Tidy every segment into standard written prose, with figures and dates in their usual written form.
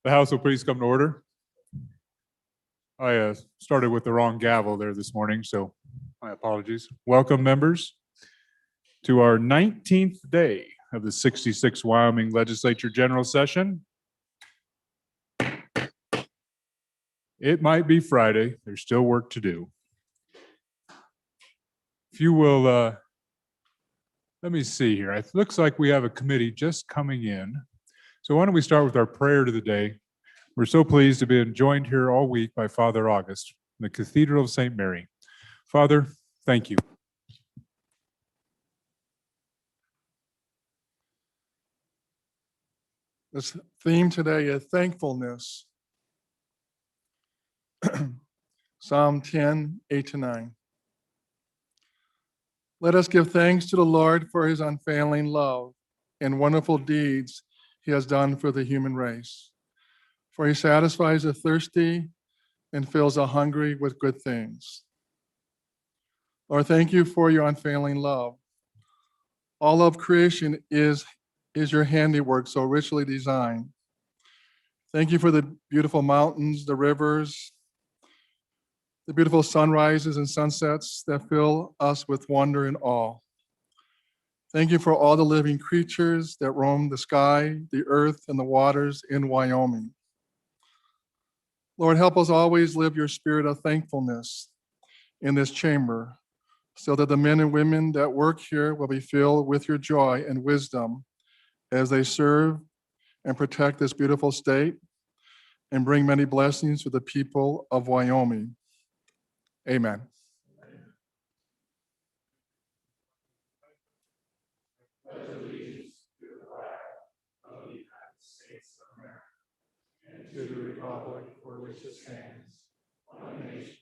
The House will please come to order. I started with the wrong gavel there this morning, so my apologies. Welcome, members, to our 19th day of the 66th Wyoming Legislature General Session. It might be Friday. There's still work to do. If you will, let me see here. It looks like we have a committee just coming in. So why don't we start with our prayer to the day. We're so pleased to be joined here all week by Father August, in the Cathedral of St. Mary. Father, thank you. This theme today is thankfulness. Psalm 10, 8-9. Let us give thanks to the Lord for his unfailing love and wonderful deeds he has done for the human race. For he satisfies the thirsty and fills the hungry with good things. Lord, thank you for your unfailing love. All of creation is your handiwork so richly designed. Thank you for the beautiful mountains, the rivers, the beautiful sunrises and sunsets that fill us with wonder and awe. Thank you for all the living creatures that roam the sky, the earth, and the waters in Wyoming. Lord, help us always live your spirit of thankfulness in this chamber so that the men and women that work here will be filled with your joy and wisdom as they serve and protect this beautiful state and bring many blessings to the people of Wyoming. Amen. Pledge allegiance to the flag of the United States of America and to the republic for which it stands, one nation,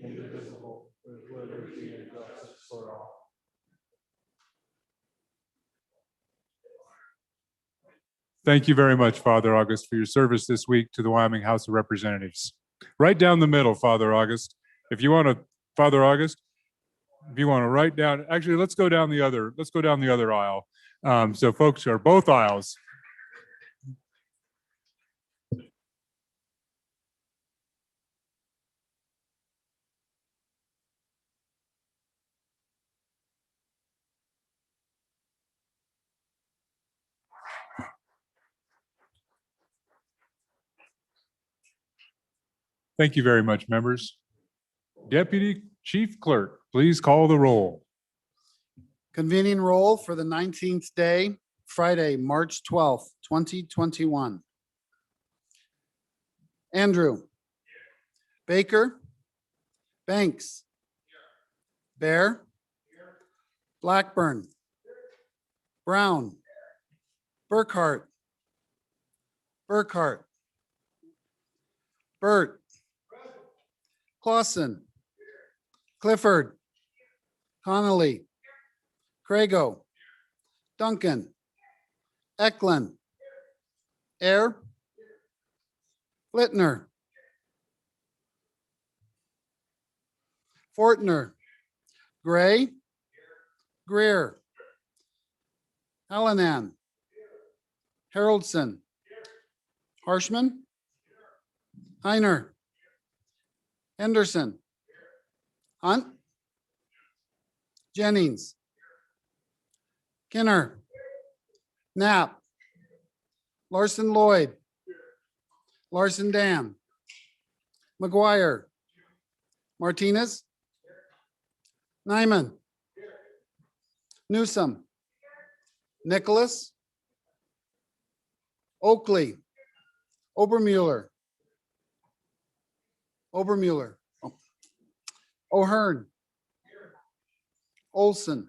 indivisible, with liberty and justice for all. Thank you very much, Father August, for your service this week to the Wyoming House of Representatives. Right down the middle, Father August. If you want to, Father August, if you want to write down, actually, let's go down the other aisle. So folks are both aisles. Thank you very much, members. Deputy Chief Clerk, please call the roll. Convening roll for the 19th day, Friday, March 12th, 2021. Andrew. Baker. Banks. Bear. Blackburn. Brown. Burkhart. Burt. Clausen. Clifford. Connolly. Crago. Duncan. Eklund. Air. Littner. Fortner. Gray. Greer. Hallinan. Haroldson. Harshman. Heiner. Henderson. Hunt. Jennings. Kinner. Knapp. Larson Lloyd. Larson Dan. McGuire. Martinez. Nyman. Newsom. Nicholas. Oakley. Obermuller. O'Hearn. Olson.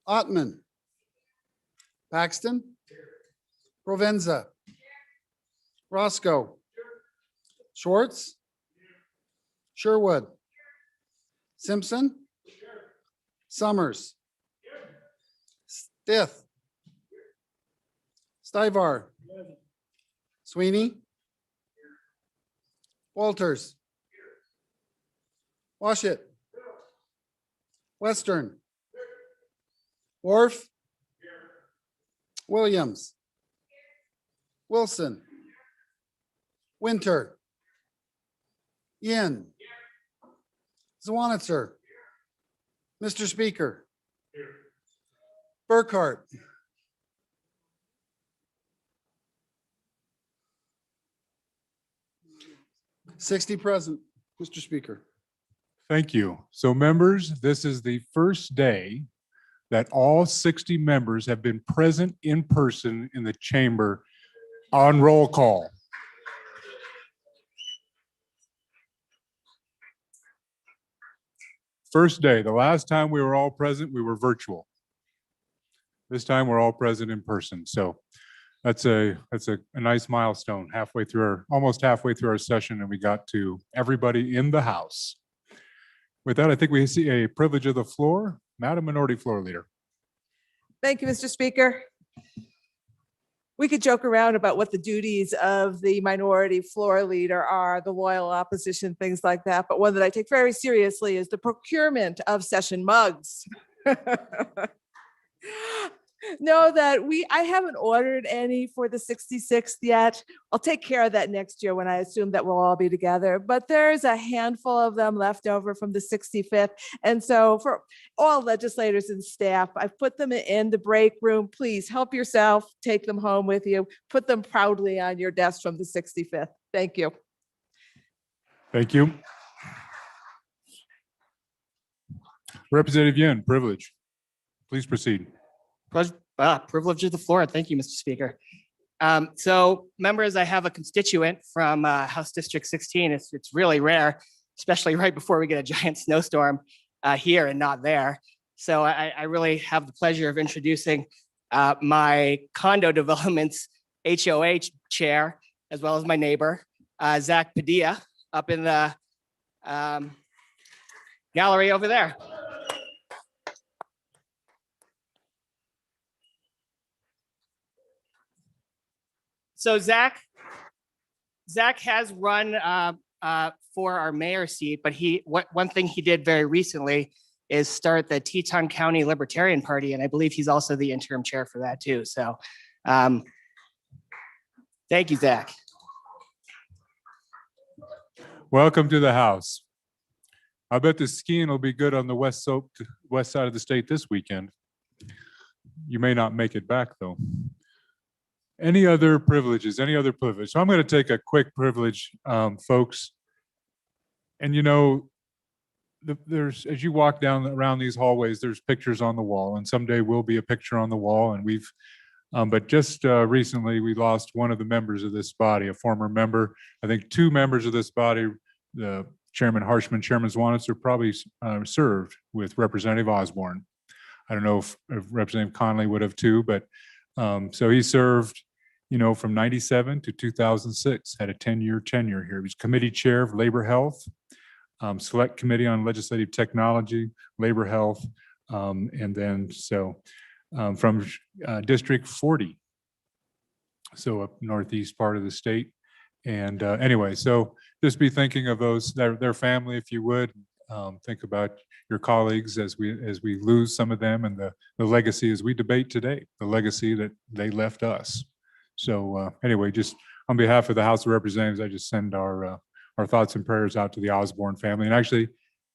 Ottman. Paxton. Provenza. Roscoe. Schwartz. Sherwood. Simpson. Summers. Stith. Stivar. Sweeney. Walters. Washit. Western. Wharf. Williams. Wilson. Winter. Yin. Zwanitzer. Mr. Speaker. Burkhart. 60 present, Mr. Speaker. Thank you. So members, this is the first day that all 60 members have been present in person in the chamber on roll call. First day. The last time we were all present, we were virtual. This time we're all present in person. So that's a nice milestone almost halfway through our session, and we got to everybody in the house. With that, I think we see a privilege of the floor. Madam Minority Floor Leader. Thank you, Mr. Speaker. We could joke around about what the duties of the minority floor leader are, the loyal opposition, things like that. But one that I take very seriously is the procurement of session mugs. Know that I haven't ordered any for the 66th yet. I'll take care of that next year when I assume that we'll all be together. But there's a handful of them left over from the 65th. And so for all legislators and staff, I've put them in the break room. Please help yourself, take them home with you, put them proudly on your desk from the 65th. Thank you. Thank you. Representative Yin, privilege. Please proceed. Privilege of the floor. Thank you, Mr. Speaker. So members, I have a constituent from House District 16. It's really rare, especially right before we get a giant snowstorm here and not there. So I really have the pleasure of introducing my condo development's HOH chair, as well as my neighbor, Zach Padilla, up in the gallery over there. So Zach has run for our mayor seat, but one thing he did very recently is start the Teton County Libertarian Party, and I believe he's also the interim chair for that too. So thank you, Zach. Welcome to the House. I bet the skiing will be good on the west side of the state this weekend. You may not make it back though. Any other privileges? Any other privilege? So I'm going to take a quick privilege, folks. And you know, there's, as you walk down around these hallways, there's pictures on the wall, and someday will be a picture on the wall. And we've, but just recently we lost one of the members of this body, a former member. I think two members of this body, the Chairman Harshman, Chairman Zwanitzer, probably served with Representative Osborne. I don't know if Representative Conley would have too, but so he served, you know, from 97 to 2006, had a 10-year tenure here. He was committee chair of labor health, select committee on legislative technology, labor health, and then from District 40, so up northeast part of the state. And anyway, so just be thinking of those, their family, if you would. Think about your colleagues as we lose some of them, and the legacy as we debate today, the legacy that they left us. So anyway, just on behalf of the House of Representatives, I just send our thoughts and prayers out to the Osborne family. And actually,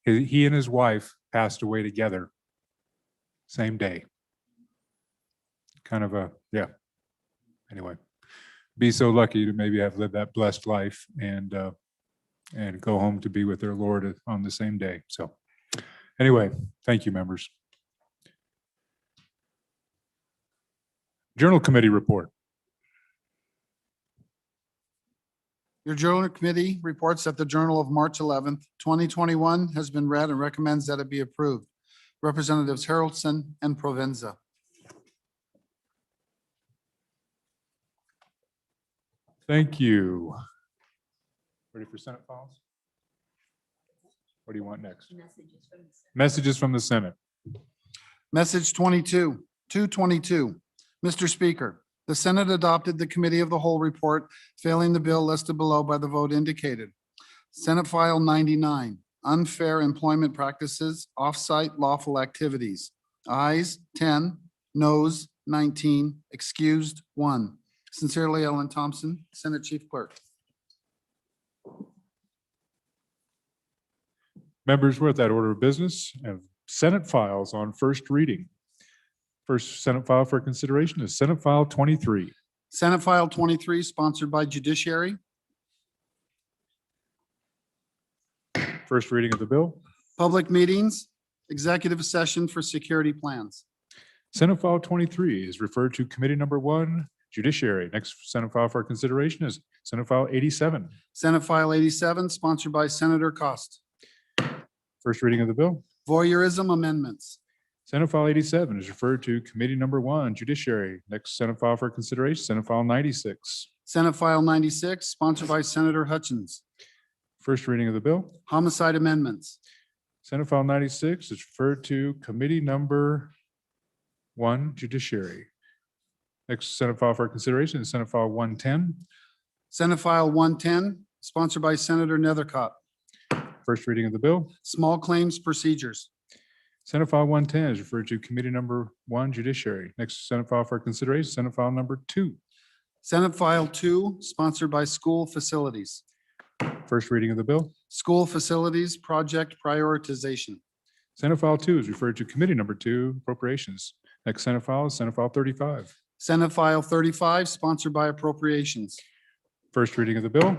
he and his wife passed away together, same day. Kind of yeah. Anyway, be so lucky to maybe have lived that blessed life and go home to be with their Lord on the same day. So anyway, thank you, members. Journal Committee report. Your Journal Committee reports that the Journal of March 11th, 2021 has been read and recommends that it be approved. Representatives Harrelson and Provenza. Thank you. Ready for Senate files? What do you want next? Messages from the Senate. Message 222. Mr. Speaker, the Senate adopted the Committee of the Whole report, failing the bill listed below by the vote indicated. Senate File 99, unfair employment practices, off-site lawful activities. Ayes 10, noes 19, excused 1. Sincerely, Ellen Thompson, Senate Chief Clerk. Members, we're at that order of business and Senate files on first reading. First Senate file for consideration is Senate File 23. Senate File 23, sponsored by Judiciary. First reading of the bill. Public meetings, executive session for security plans. Senate File 23 is referred to Committee Number 1, Judiciary. Next Senate file for consideration is Senate File 87. Senate File 87, sponsored by Senator Cost. First reading of the bill. Voyeurism amendments. Senate File 87 is referred to Committee Number 1, Judiciary. Next Senate file for consideration, Senate File 96. Senate File 96, sponsored by Senator Hutchins. First reading of the bill. Homicide amendments. Senate File 96 is referred to Committee Number 1, Judiciary. Next Senate file for consideration is Senate File 110. Senate File 110, sponsored by Senator Nethercott. First reading of the bill. Small claims procedures. Senate File 110 is referred to Committee Number 1, Judiciary. Next Senate file for consideration, Senate File Number 2. Senate File 2, sponsored by School Facilities. First reading of the bill. School Facilities Project Prioritization. Senate File 2 is referred to Committee Number 2, Appropriations. Next Senate file is Senate File 35. Senate File 35, sponsored by Appropriations. First reading of the bill.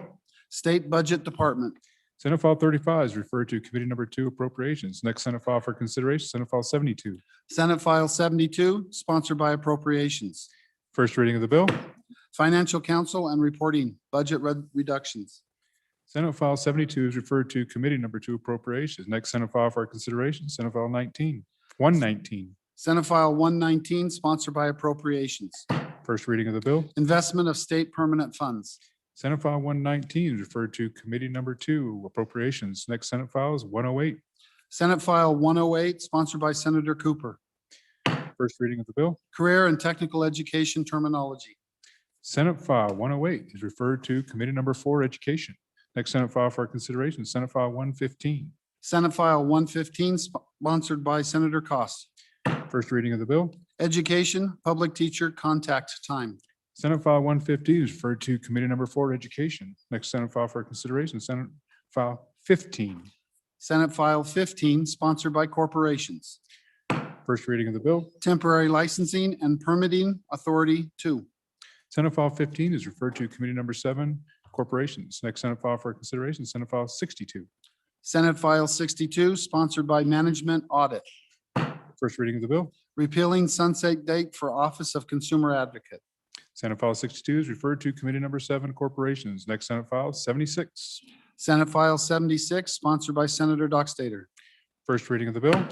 State Budget Department. Senate File 35 is referred to Committee Number 2, Appropriations. Next Senate file for consideration, Senate File 72. Senate File 72, sponsored by Appropriations. First reading of the bill. Financial Council and Reporting, Budget Reductions. Senate File 72 is referred to Committee Number 2, Appropriations. Next Senate file for consideration, Senate File 119. Senate File 119, sponsored by Appropriations. First reading of the bill. Investment of State Permanent Funds. Senate File 119 is referred to Committee Number 2, Appropriations. Next Senate file is 108. Senate File 108, sponsored by Senator Cooper. First reading of the bill. Career and Technical Education Terminology. Senate File 108 is referred to Committee Number 4, Education. Next Senate file for consideration, Senate File 115. Senate File 115, sponsored by Senator Cost. First reading of the bill. Education, Public Teacher Contact Time. Senate File 150 is referred to Committee Number 4, Education. Next Senate file for consideration, Senate File 15. Senate File 15, sponsored by Corporations. First reading of the bill. Temporary Licensing and Permitting Authority 2. Senate File 15 is referred to Committee Number 7, Corporations. Next Senate file for consideration, Senate File 62. Senate File 62, sponsored by Management Audit. First reading of the bill. Repealing sunset date for Office of Consumer Advocate. Senate File 62 is referred to Committee Number 7, Corporations. Next Senate File 76. Senate File 76, sponsored by Senator Dockstader. First reading of the bill.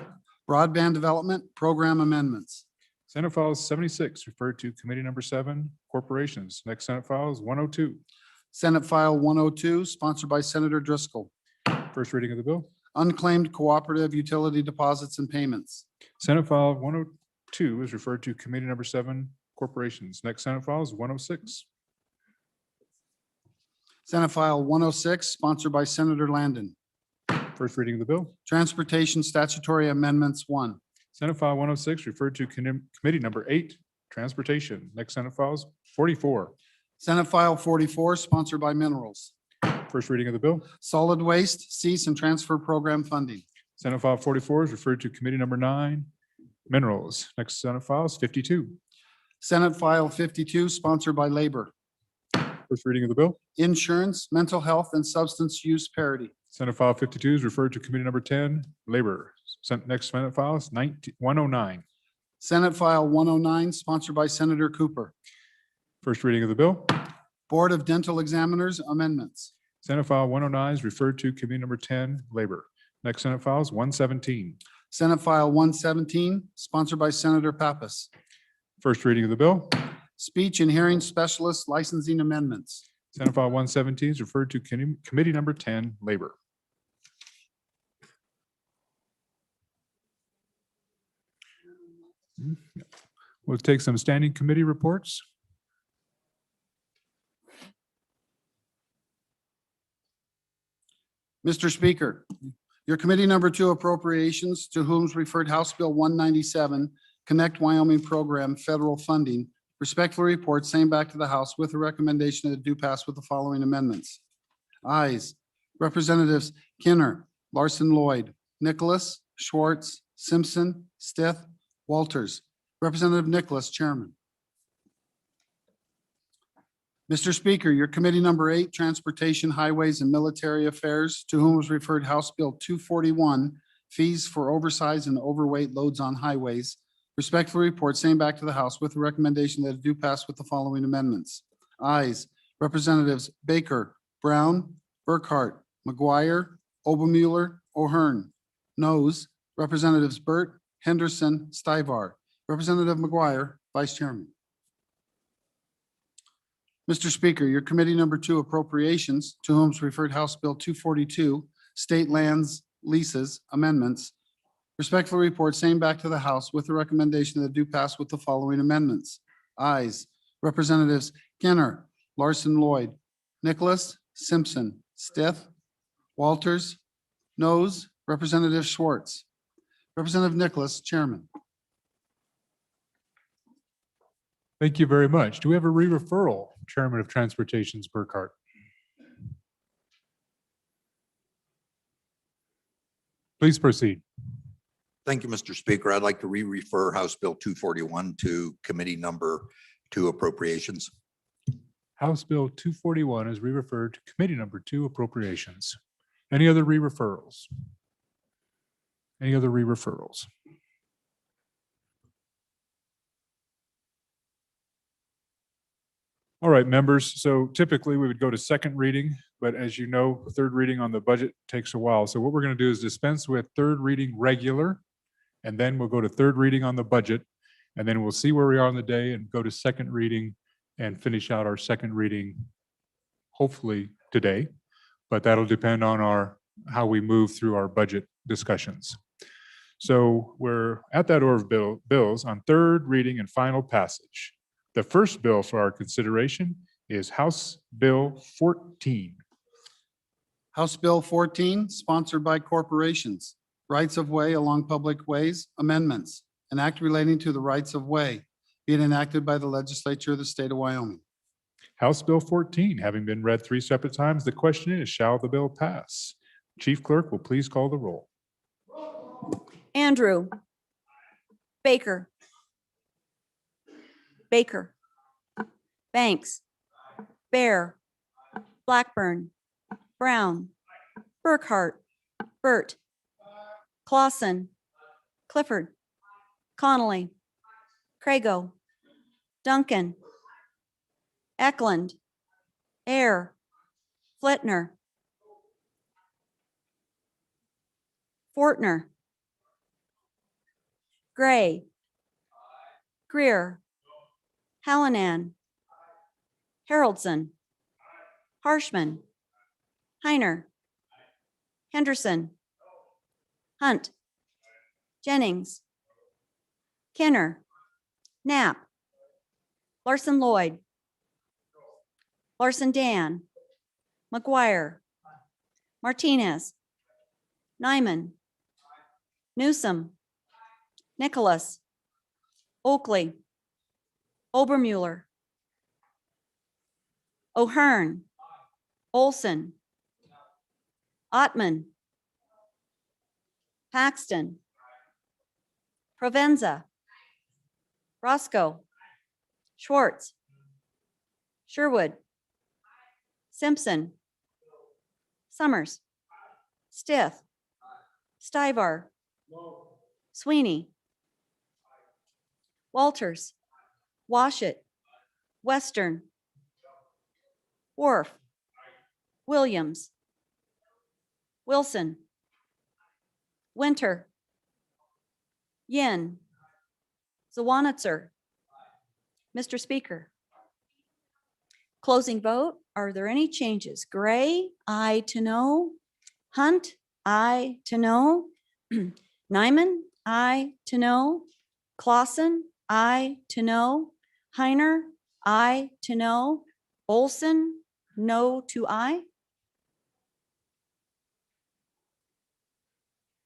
Broadband Development Program Amendments. Senate File 76 referred to Committee Number 7, Corporations. Next Senate File is 102. Senate File 102, sponsored by Senator Driscoll. First reading of the bill. Unclaimed Cooperative Utility Deposits and Payments. Senate File 102 is referred to Committee Number 7, Corporations. Next Senate File is 106. Senate File 106, sponsored by Senator Landon. First reading of the bill. Transportation Statutory Amendments 1. Senate File 106 referred to Committee Number 8, Transportation. Next Senate File is 44. Senate File 44, sponsored by Minerals. First reading of the bill. Solid Waste Cease and Transfer Program Funding. Senate File 44 is referred to Committee Number 9, Minerals. Next Senate File is 52. Senate File 52, sponsored by Labor. First reading of the bill. Insurance, Mental Health, and Substance Use Parity. Senate File 52 is referred to Committee Number 10, Labor. Next Senate File is 109. Senate File 109, sponsored by Senator Cooper. First reading of the bill. Board of Dental Examiners Amendments. Senate File 109 is referred to Committee Number 10, Labor. Next Senate File is 117. Senate File 117, sponsored by Senator Pappas. First reading of the bill. Speech and Hearing Specialist Licensing Amendments. Senate File 117 is referred to Committee Number 10, Labor. We'll take some standing committee reports. Mr. Speaker, your Committee Number 2 Appropriations, to whom referred House Bill 197, Connect Wyoming Program Federal Funding Respectfully report, same back to the House with a recommendation that it do pass with the following amendments. Ayes. Representatives Kinner, Larson Lloyd, Nicholas, Schwartz, Simpson, Stith, Walters. Representative Nicholas, Chairman. Mr. Speaker, your committee number 8, Transportation, Highways, and Military Affairs, to whom was referred House Bill 241, Fees for Oversized and Overweight Loads on Highways. Respectfully report, same back to the House with a recommendation that it do pass with the following amendments. Ayes. Representatives Baker, Brown, Burkhart, McGuire, Obermueller, O'Hearn. Noes. Representatives Burt, Henderson, Stivar. Representative McGuire, Vice Chairman. Mr. Speaker, your committee number 2, Appropriations, to whom is referred House Bill 242, State Lands Leases Amendments. Respectfully report, same back to the House with the recommendation that do pass with the following amendments. Ayes. Representatives Kinner, Larson Lloyd, Nicholas, Simpson, Stith, Walters. Noes. Representative Schwartz. Representative Nicholas, Chairman. Thank you very much. Do we have a re-referral? Chairman of Transportation's Burkhart. Please proceed. Thank you, Mr. Speaker. I'd like to re-refer House Bill 241 to Committee Number 2 Appropriations. House Bill 241 is re-referred to Committee Number 2 Appropriations. Any other re-referrals? Any other re-referrals? All right, members. So typically we would go to second reading, but as you know, third reading on the budget takes a while. So what we're going to do is dispense with third reading regular, and then we'll go to third reading on the budget, and then we'll see where we are on the day and go to second reading and finish out our second reading, hopefully today, but that'll depend on how we move through our budget discussions. So we're at that order of bills on third reading and final passage. The first bill for our consideration is House Bill 14. House Bill 14, sponsored by corporations, rights of way along public ways, amendments, an act relating to the rights of way, being enacted by the legislature of the state of Wyoming. House Bill 14, having been read 3 separate times, the question is, shall the bill pass? Chief Clerk will please call the roll. Andrew. Baker. Baker. Banks. Bear. Blackburn. Brown. Burkhart. Burt. Clausen. Clifford. Connolly. Crago. Duncan. Eklund. Air. Flitner. Fortner. Gray. Greer. Hallinan. Haroldson. Harshman. Heiner. Henderson. Hunt. Jennings. Kenner. Knapp. Larson Lloyd. Larson Dan. McGuire. Martinez. Nyman. Newsom. Nicholas. Oakley. Obermueller. O'Hearn. Olson. Ottman. Paxton. Provenza. Roscoe. Schwartz. Sherwood. Simpson. Summers. Stith. Stivar. Sweeney. Walters. Washit. Western. Worf. Williams. Wilson. Winter. Yin. Zawanitzer. Mr. Speaker. Closing vote. Are there any changes? Gray, aye to no. Hunt, aye to no. Nyman, aye to no. Clausen, aye to no. Heiner, aye to no. Olson, no to aye.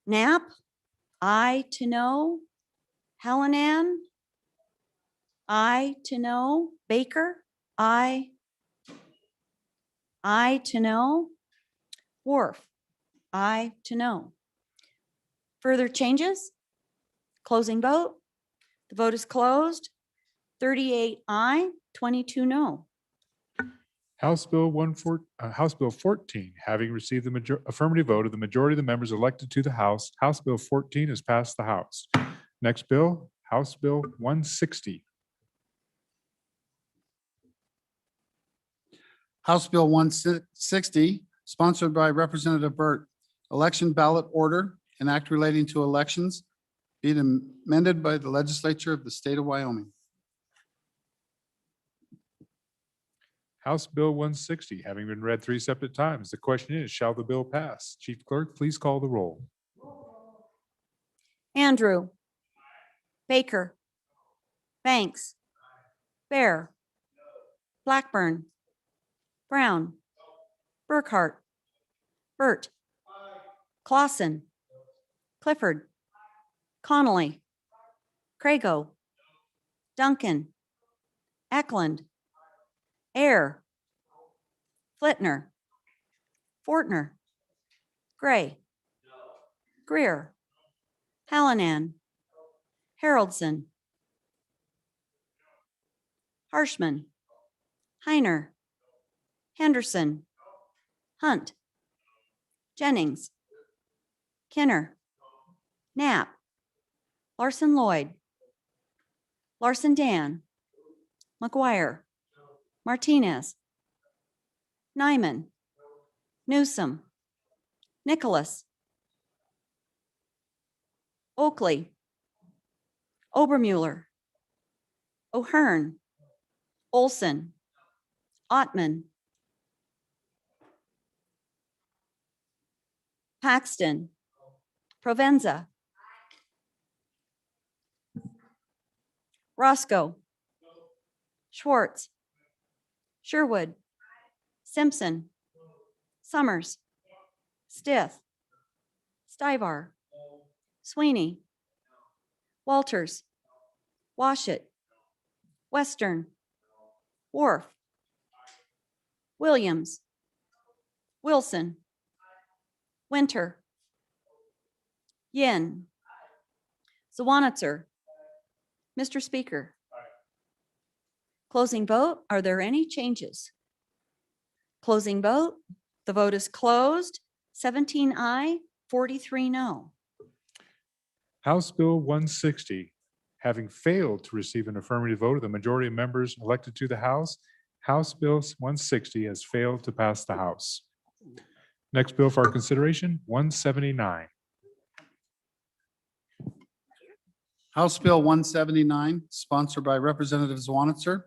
Knapp, aye to no. Hallinan, I to know. Baker, I to know. Wharf, I to know. Further changes? Closing vote. The vote is closed. 38 aye, 22 no. House Bill 14, having received the affirmative vote of the majority of the members elected to the House, House Bill 14 has passed the House. Next bill, House Bill 160. House Bill 160, sponsored by Representative Burt. Election ballot order, an act relating to elections, being amended by the legislature of the state of Wyoming. House Bill 160, having been read 3 separate times. The question is, shall the bill pass? Chief Clerk, please call the roll. Andrew. Baker. Banks. Bear. Blackburn. Brown. Burkhart. Burt. Clausen. Clifford. Connolly. Crago. Duncan. Eklund. Air. Flitner. Fortner. Gray. Greer. Hallinan. Haroldson. Harshman. Heiner. Henderson. Hunt. Jennings. Kenner. Knapp. Larson Lloyd. Larson Dan. McGuire. Martinez. Nyman. Newsom. Nicholas. Oakley. Obermuller. O'Hearn. Olson. Ottman. Paxton. Provenza. Roscoe. Schwartz. Sherwood. Simpson. Summers. Stith. Stivar. Sweeney. Walters. Washit. Western. Wharf. Williams. Wilson. Winter. Yin. Zawanitzer. Mr. Speaker. Closing vote. Are there any changes? Closing vote. The vote is closed. 17 aye, 43 no. House Bill 160, having failed to receive an affirmative vote of the majority of members elected to the House, House Bill 160 has failed to pass the House. Next bill for our consideration, 179. House Bill 179, sponsored by Representative Zwanitzer.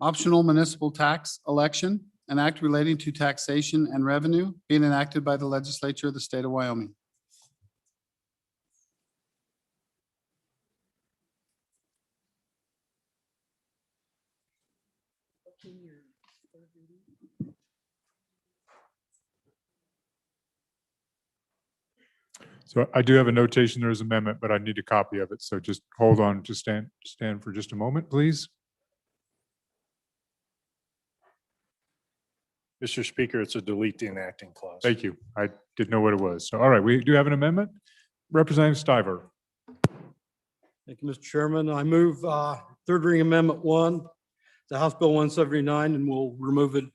Optional municipal tax election, an act relating to taxation and revenue being enacted by the legislature of the state of Wyoming. So I do have a notation, there is amendment, but I need a copy of it. So just hold on, just stand for just a moment, please. Mr. Speaker, it's a delete the enacting clause. Thank you. I didn't know what it was. So, all right, we do have an amendment. Representative Stiver. Thank you, Mr. Chairman. I move third reading amendment 1 to House Bill 179, and we'll remove it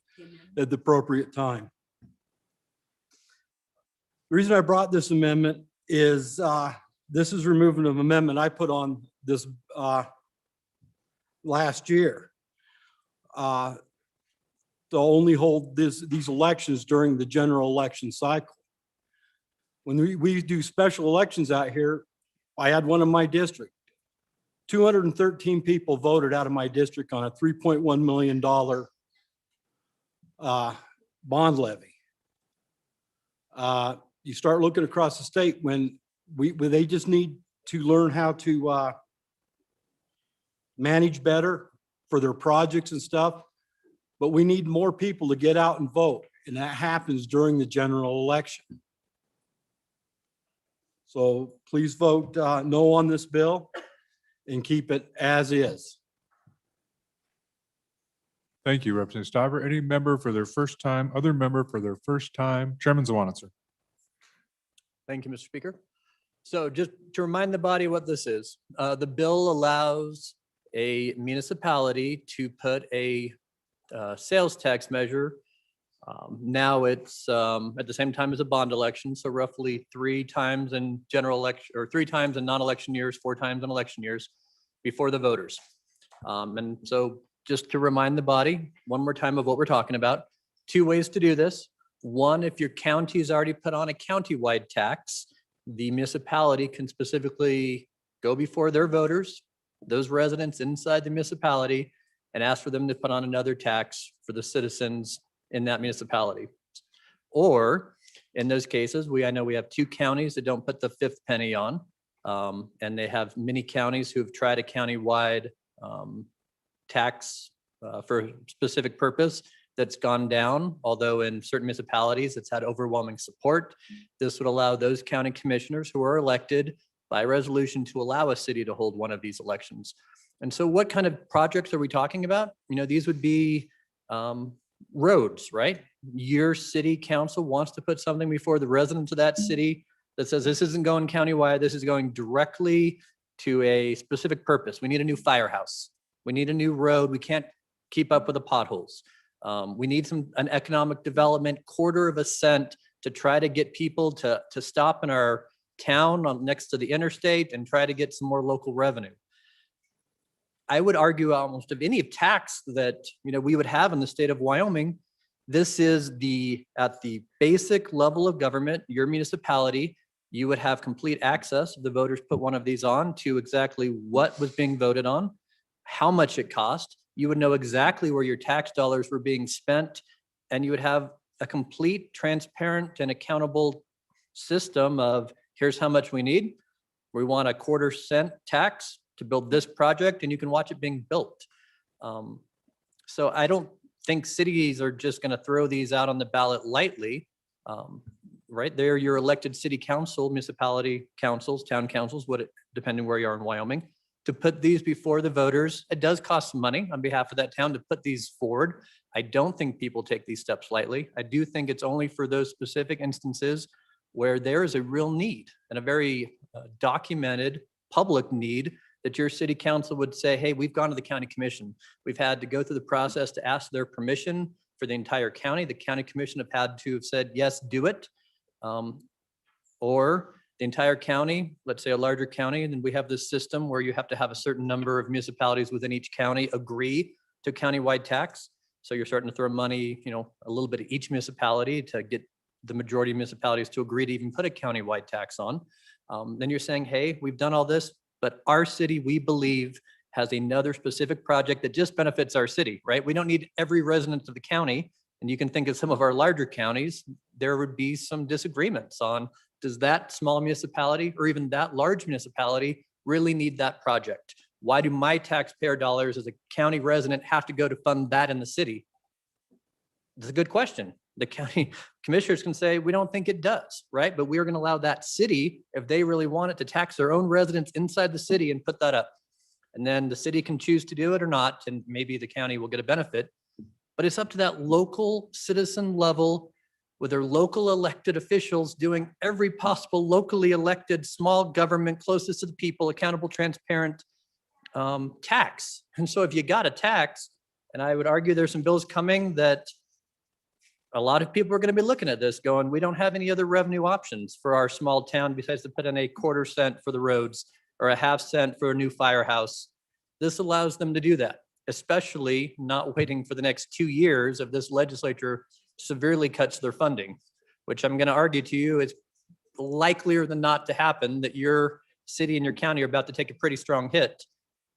at the appropriate time. The reason I brought this amendment is this is removing an amendment I put on this last year to only hold these elections during the general election cycle. When we do special elections out here, I had one in my district. 213 people voted out of my district on a $3.1 million bond levy. You start looking across the state when they just need to learn how to manage better for their projects and stuff. But we need more people to get out and vote, and that happens during the general election. So please vote no on this bill and keep it as is. Thank you, Representative Stauber. Any member for their first time, other member for their first time? Chairman Zawanitzer. Thank you, Mr. Speaker. So just to remind the body what this is, the bill allows a municipality to put a sales tax measure. Now it's at the same time as a bond election, so roughly 3 times in general election, or 3 times in non-election years, 4 times in election years before the voters. And so just to remind the body one more time of what we're talking about, 2 ways to do this. One, if your county's already put on a countywide tax, the municipality can specifically go before their voters, those residents inside the municipality, and ask for them to put on another tax for the citizens in that municipality. Or in those cases, I know we have 2 counties that don't put the 5th penny on, and they have many counties who have tried a countywide tax for a specific purpose that's gone down, although in certain municipalities it's had overwhelming support. This would allow those county commissioners who are elected by resolution to allow a city to hold one of these elections. And so what kind of projects are we talking about? You know, these would be roads, right? Your city council wants to put something before the residents of that city that says this isn't going countywide, this is going directly to a specific purpose. We need a new firehouse. We need a new road. We can't keep up with the potholes. We need an economic development, $0.25 to try to get people to stop in our town next to the interstate and try to get some more local revenue. I would argue almost of any tax that we would have in the state of Wyoming, this is at the basic level of government, your municipality, you would have complete access if the voters put one of these on to exactly what was being voted on, how much it cost. You would know exactly where your tax dollars were being spent, and you would have a complete, transparent, and accountable system of here's how much we need. We want a 0.25 tax to build this project, and you can watch it being built. So I don't think cities are just going to throw these out on the ballot lightly. Right there, your elected city council, municipality councils, town councils, depending where you are in Wyoming, to put these before the voters. It does cost some money on behalf of that town to put these forward. I don't think people take these steps lightly. I do think it's only for those specific instances where there is a real need and a very documented public need that your city council would say, hey, we've gone to the county commission. We've had to go through the process to ask their permission for the entire county. The county commission have had to have said, yes, do it. Or the entire county, let's say a larger county, and then we have this system where you have to have a certain number of municipalities within each county agree to countywide tax. So you're starting to throw money, a little bit of each municipality to get the majority of municipalities to agree to even put a countywide tax on. Then you're saying, hey, we've done all this, but our city, we believe, has another specific project that just benefits our city, right? We don't need every resident of the county. And you can think of some of our larger counties, there would be some disagreements on, does that small municipality or even that large municipality really need that project? Why do my taxpayer dollars as a county resident have to go to fund that in the city? It's a good question. The county commissioners can say, we don't think it does, right? But we're going to allow that city, if they really want it, to tax their own residents inside the city and put that up. And then the city can choose to do it or not, and maybe the county will get a benefit. But it's up to that local citizen level with their local elected officials doing every possible locally elected small government closest to the people, accountable, transparent tax. And so if you got a tax, and I would argue there's some bills coming that a lot of people are going to be looking at this going, we don't have any other revenue options for our small town besides to put in a 0.25 for the roads or a 0.5 cent for a new firehouse. This allows them to do that, especially not waiting for the next 2 years if this legislature severely cuts their funding, which I'm going to argue to you is likelier than not to happen, that your city and your county are about to take a pretty strong hit.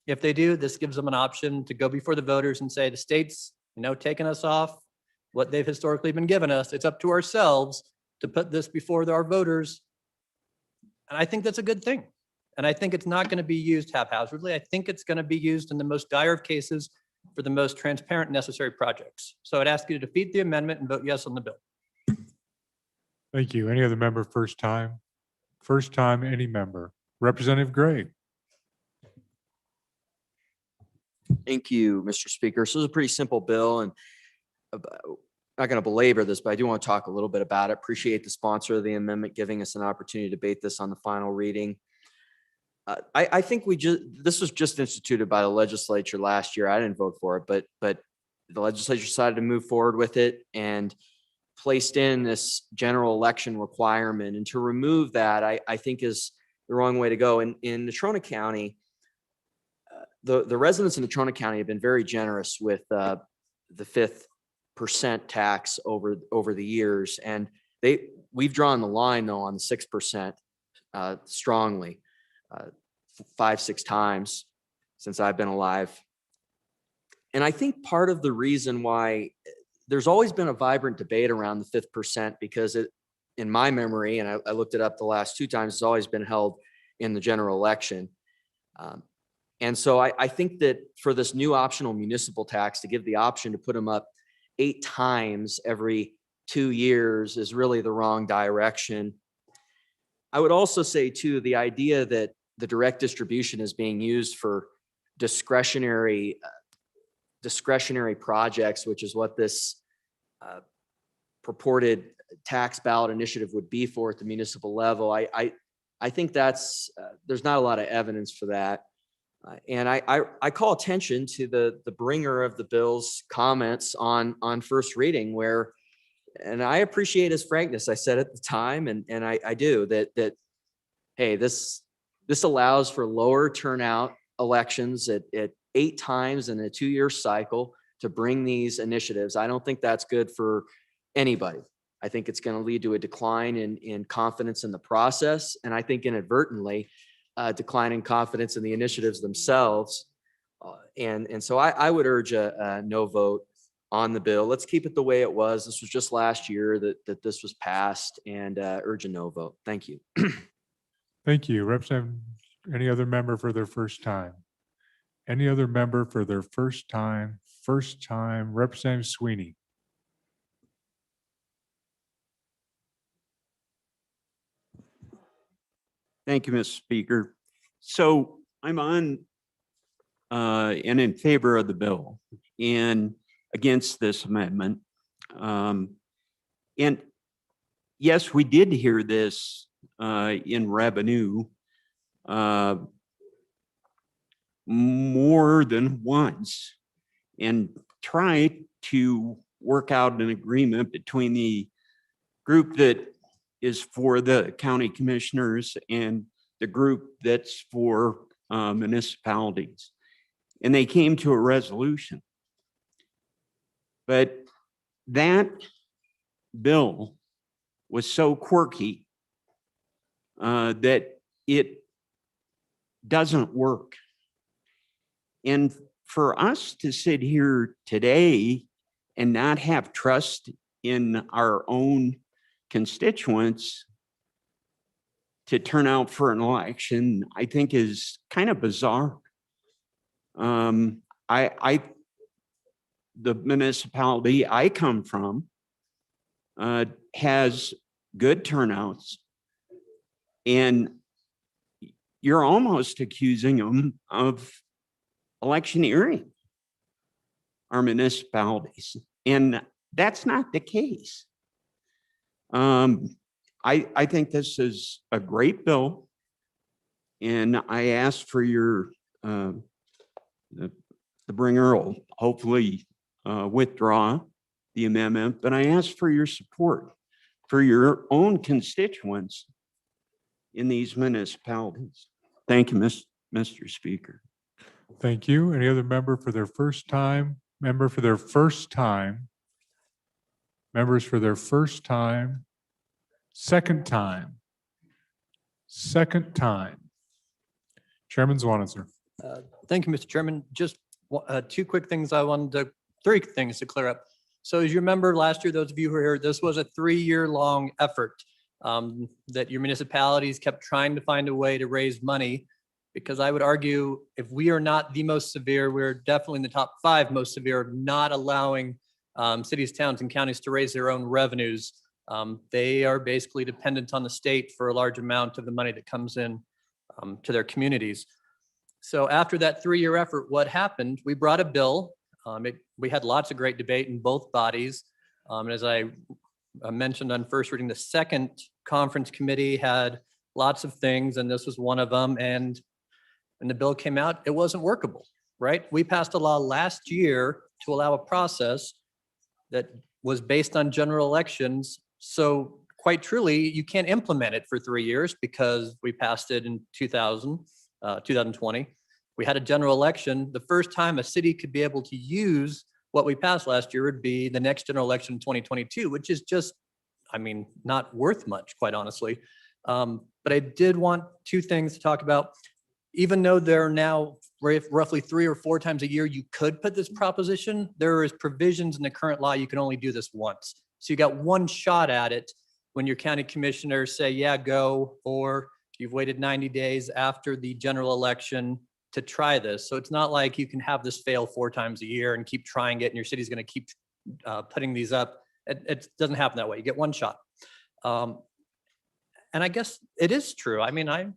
If they do, this gives them an option to go before the voters and say, the state's, taking us off what they've historically been giving us. It's up to ourselves to put this before our voters. And I think that's a good thing. And I think it's not going to be used haphazardly. I think it's going to be used in the most dire of cases for the most transparent necessary projects. So I'd ask you to defeat the amendment and vote yes on the bill. Thank you. Any other member first time? First time, any member. Representative Gray. Thank you, Mr. Speaker. So this is a pretty simple bill, and I'm not going to belabor this, but I do want to talk a little bit about it. Appreciate the sponsor of the amendment giving us an opportunity to debate this on the final reading. I think this was just instituted by the legislature last year. I didn't vote for it, but the legislature decided to move forward with it and placed in this general election requirement. And to remove that, I think is the wrong way to go. In Natrona County, the residents in Natrona County have been very generous with the 5% tax over the years. And we've drawn the line though on the 6% strongly 5-6 times since I've been alive. And I think part of the reason why there's always been a vibrant debate around the 5% because in my memory, and I looked it up the last 2 times, it's always been held in the general election. And so I think that for this new optional municipal tax to give the option to put them up 8 times every 2 years is really the wrong direction. I would also say too, the idea that the direct distribution is being used for discretionary projects, which is what this purported tax ballot initiative would be for at the municipal level. I think that's there's not a lot of evidence for that. And I call attention to the bringer of the bill's comments on first reading where, and I appreciate his frankness. I said at the time, and I do that, hey, this allows for lower turnout elections at 8 times in a 2-year cycle to bring these initiatives. I don't think that's good for anybody. I think it's going to lead to a decline in confidence in the process. And I think inadvertently, decline in confidence in the initiatives themselves. And so I would urge a no vote on the bill. Let's keep it the way it was. This was just last year that this was passed, and urge a no vote. Thank you. Thank you. Representative, any other member for their first time? Any other member for their first time? Representative Sweeney. Thank you, Mr. Speaker. So I'm on and in favor of the bill and against this amendment. And yes, we did hear this in revenue more than once and try to work out an agreement between the group that is for the county commissioners and the group that's for municipalities. And they came to a resolution. But that bill was so quirky that it doesn't work. And for us to sit here today and not have trust in our own constituents to turn out for an election, I think is kind of bizarre. The municipality I come from has good turnouts, and you're almost accusing them of electioneering our municipalities, and that's not the case. I think this is a great bill, and I ask for your the bringer will hopefully withdraw the amendment, but I ask for your support for your own constituents in these municipalities. Thank you, Mr. Speaker. Thank you. Any other member for their first time? Member for their first time? Members for their first time? Second time? Second time? Chairman Zwanitzer. Thank you, Mr. Chairman. Just 2 quick things three things to clear up. So as you remember last year, those of you who are here, this was a 3-year-long effort that your municipalities kept trying to find a way to raise money, because I would argue if we are not the most severe, we're definitely in the top 5 most severe of not allowing cities, towns, and counties to raise their own revenues. They are basically dependent on the state for a large amount of the money that comes in to their communities. So after that 3-year effort, what happened? We brought a bill. We had lots of great debate in both bodies. And as I mentioned on first reading, the second conference committee had lots of things, and this was one of them. And when the bill came out, it wasn't workable, right? We passed a law last year to allow a process that was based on general elections. So quite truly, you can't implement it for 3 years because we passed it in 2020. We had a general election. The first time a city could be able to use what we passed last year would be the next general election in 2022, which is just, I mean, not worth much, quite honestly. But I did want two things to talk about. Even though there are now roughly 3 or 4 times a year, you could put this proposition, there is provisions in the current law, you can only do this once. So you got one shot at it when your county commissioners say, yeah, go, or you've waited 90 days after the general election to try this. So it's not like you can have this fail 4 times a year and keep trying it and your city's going to keep putting these up. It doesn't happen that way. You get one shot. And I guess it is true. I mean,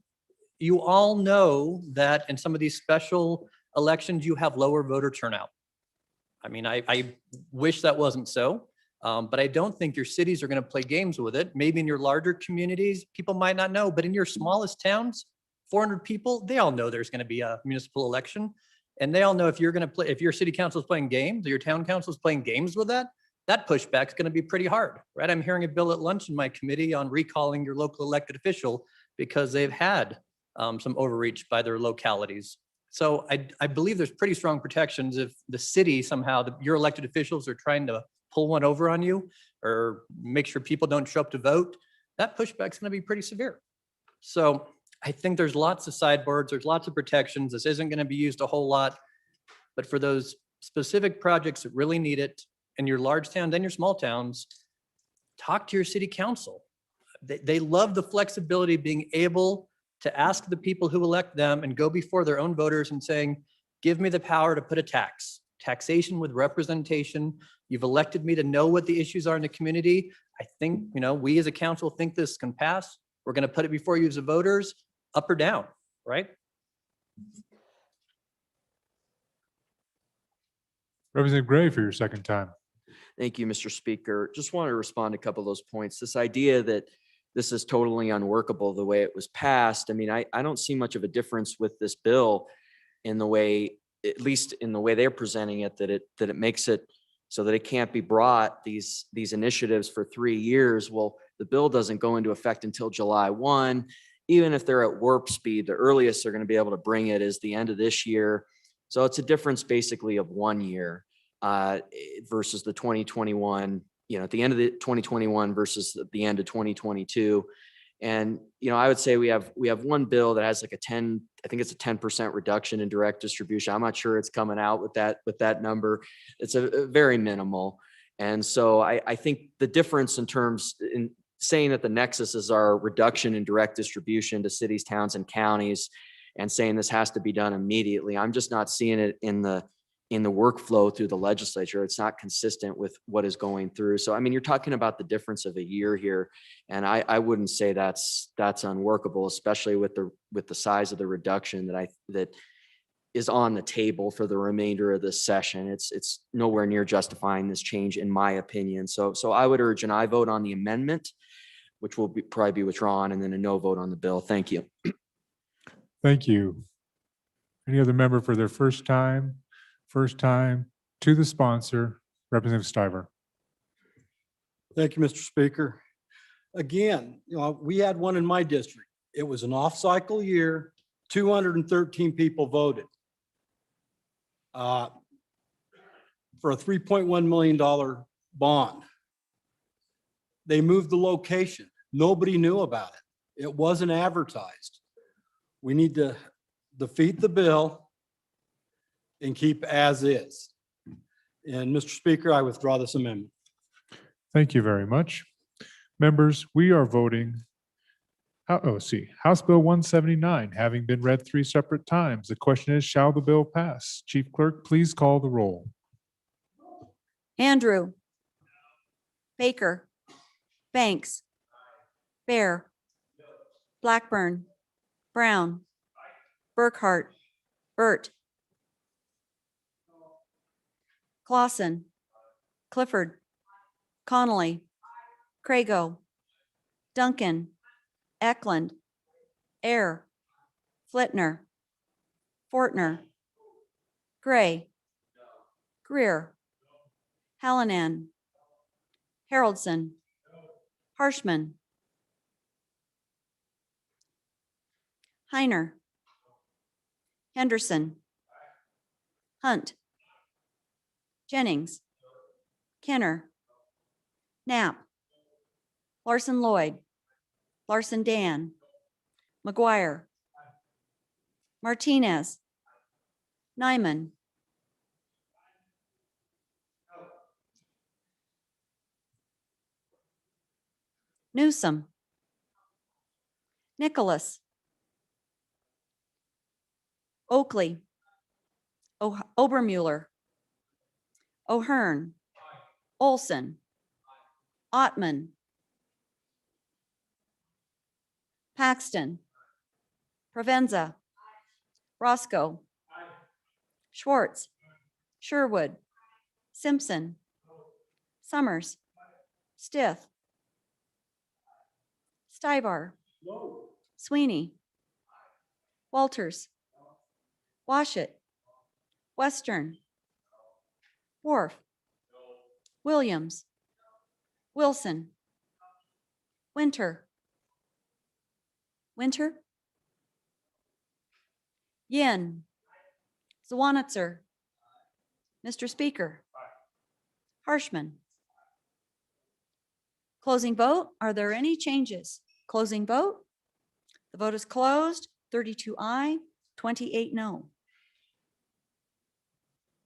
you all know that in some of these special elections, you have lower voter turnout. I mean, I wish that wasn't so, but I don't think your cities are going to play games with it. Maybe in your larger communities, people might not know, but in your smallest towns, 400 people, they all know there's going to be a municipal election. And they all know if you're going to play, if your city council is playing games, or your town council is playing games with that pushback is going to be pretty hard, right? I'm hearing a bill at lunch in my committee on recalling your local elected official because they've had some overreach by their localities. So I believe there's pretty strong protections if the city somehow, your elected officials are trying to pull one over on you or make sure people don't show up to vote, that pushback is going to be pretty severe. So I think there's lots of sideboards, there's lots of protections. This isn't going to be used a whole lot, but for those specific projects that really need it in your large towns and your small towns, talk to your city council. They love the flexibility of being able to ask the people who elect them and go before their own voters and saying, give me the power to put a taxation with representation. You've elected me to know what the issues are in the community. I think, we as a council think this can pass. We're going to put it before you as the voters, up or down, right? Representative Gray for your second time. Thank you, Mr. Speaker. Just want to respond to a couple of those points. This idea that this is totally unworkable the way it was passed. I mean, I don't see much of a difference with this bill in the way, at least in the way they're presenting it, that it makes it so that it can't be brought, these initiatives for 3 years. Well, the bill doesn't go into effect until July 1. Even if they're at warp speed, the earliest they're going to be able to bring it is the end of this year. So it's a difference basically of 1 year versus the 2021, at the end of the 2021 versus the end of 2022. And, I would say we have one bill that has like I think it's a 10% reduction in direct distribution. I'm not sure it's coming out with that number. It's a very minimal. And so I think the difference in saying that the nexus is our reduction in direct distribution to cities, towns, and counties, and saying this has to be done immediately, I'm just not seeing it in the workflow through the legislature. It's not consistent with what is going through. So, I mean, you're talking about the difference of a year here, and I wouldn't say that's unworkable, especially with the size of the reduction that is on the table for the remainder of this session. It's nowhere near justifying this change, in my opinion. So I would urge an aye vote on the amendment, which will probably be withdrawn, and then a no vote on the bill. Thank you. Thank you. Any other member for their first time to the sponsor, Representative Stiver. Thank you, Mr. Speaker. Again, we had one in my district. It was an off-cycle year. 213 people voted for a $3.1 million bond. They moved the location. Nobody knew about it. It wasn't advertised. We need to defeat the bill and keep as is. And Mr. Speaker, I withdraw this amendment. Thank you very much. Members, we are voting, House Bill 179, having been read 3 separate times. The question is, shall the bill pass? Chief Clerk, please call the roll. Andrew. Baker. Banks. Bear. Blackburn. Brown. Burkhart. Bert. Clausen. Clifford. Connolly. Crago. Duncan. Eklund. Air. Flitner. Fortner. Gray. Greer. Hallinan. Haroldson. Harshman. Heiner. Henderson. Hunt. Jennings. Kenner. Knapp. Larson Lloyd. Larson Dan. McGuire. Martinez. Nyman. Newsom. Nicholas. Oakley. Obermuller. O'Hearn. Olson. Ottman. Paxton. Provenza. Roscoe. Schwartz. Sherwood. Simpson. Summers. Stith. Stivar. Sweeney. Walters. Washit. Western. Wharf. Williams. Wilson. Winter. Winter. Yin. Zwanitzer. Mr. Speaker. Harshman. Closing vote. Are there any changes? Closing vote. The vote is closed. 32 aye, 28 no.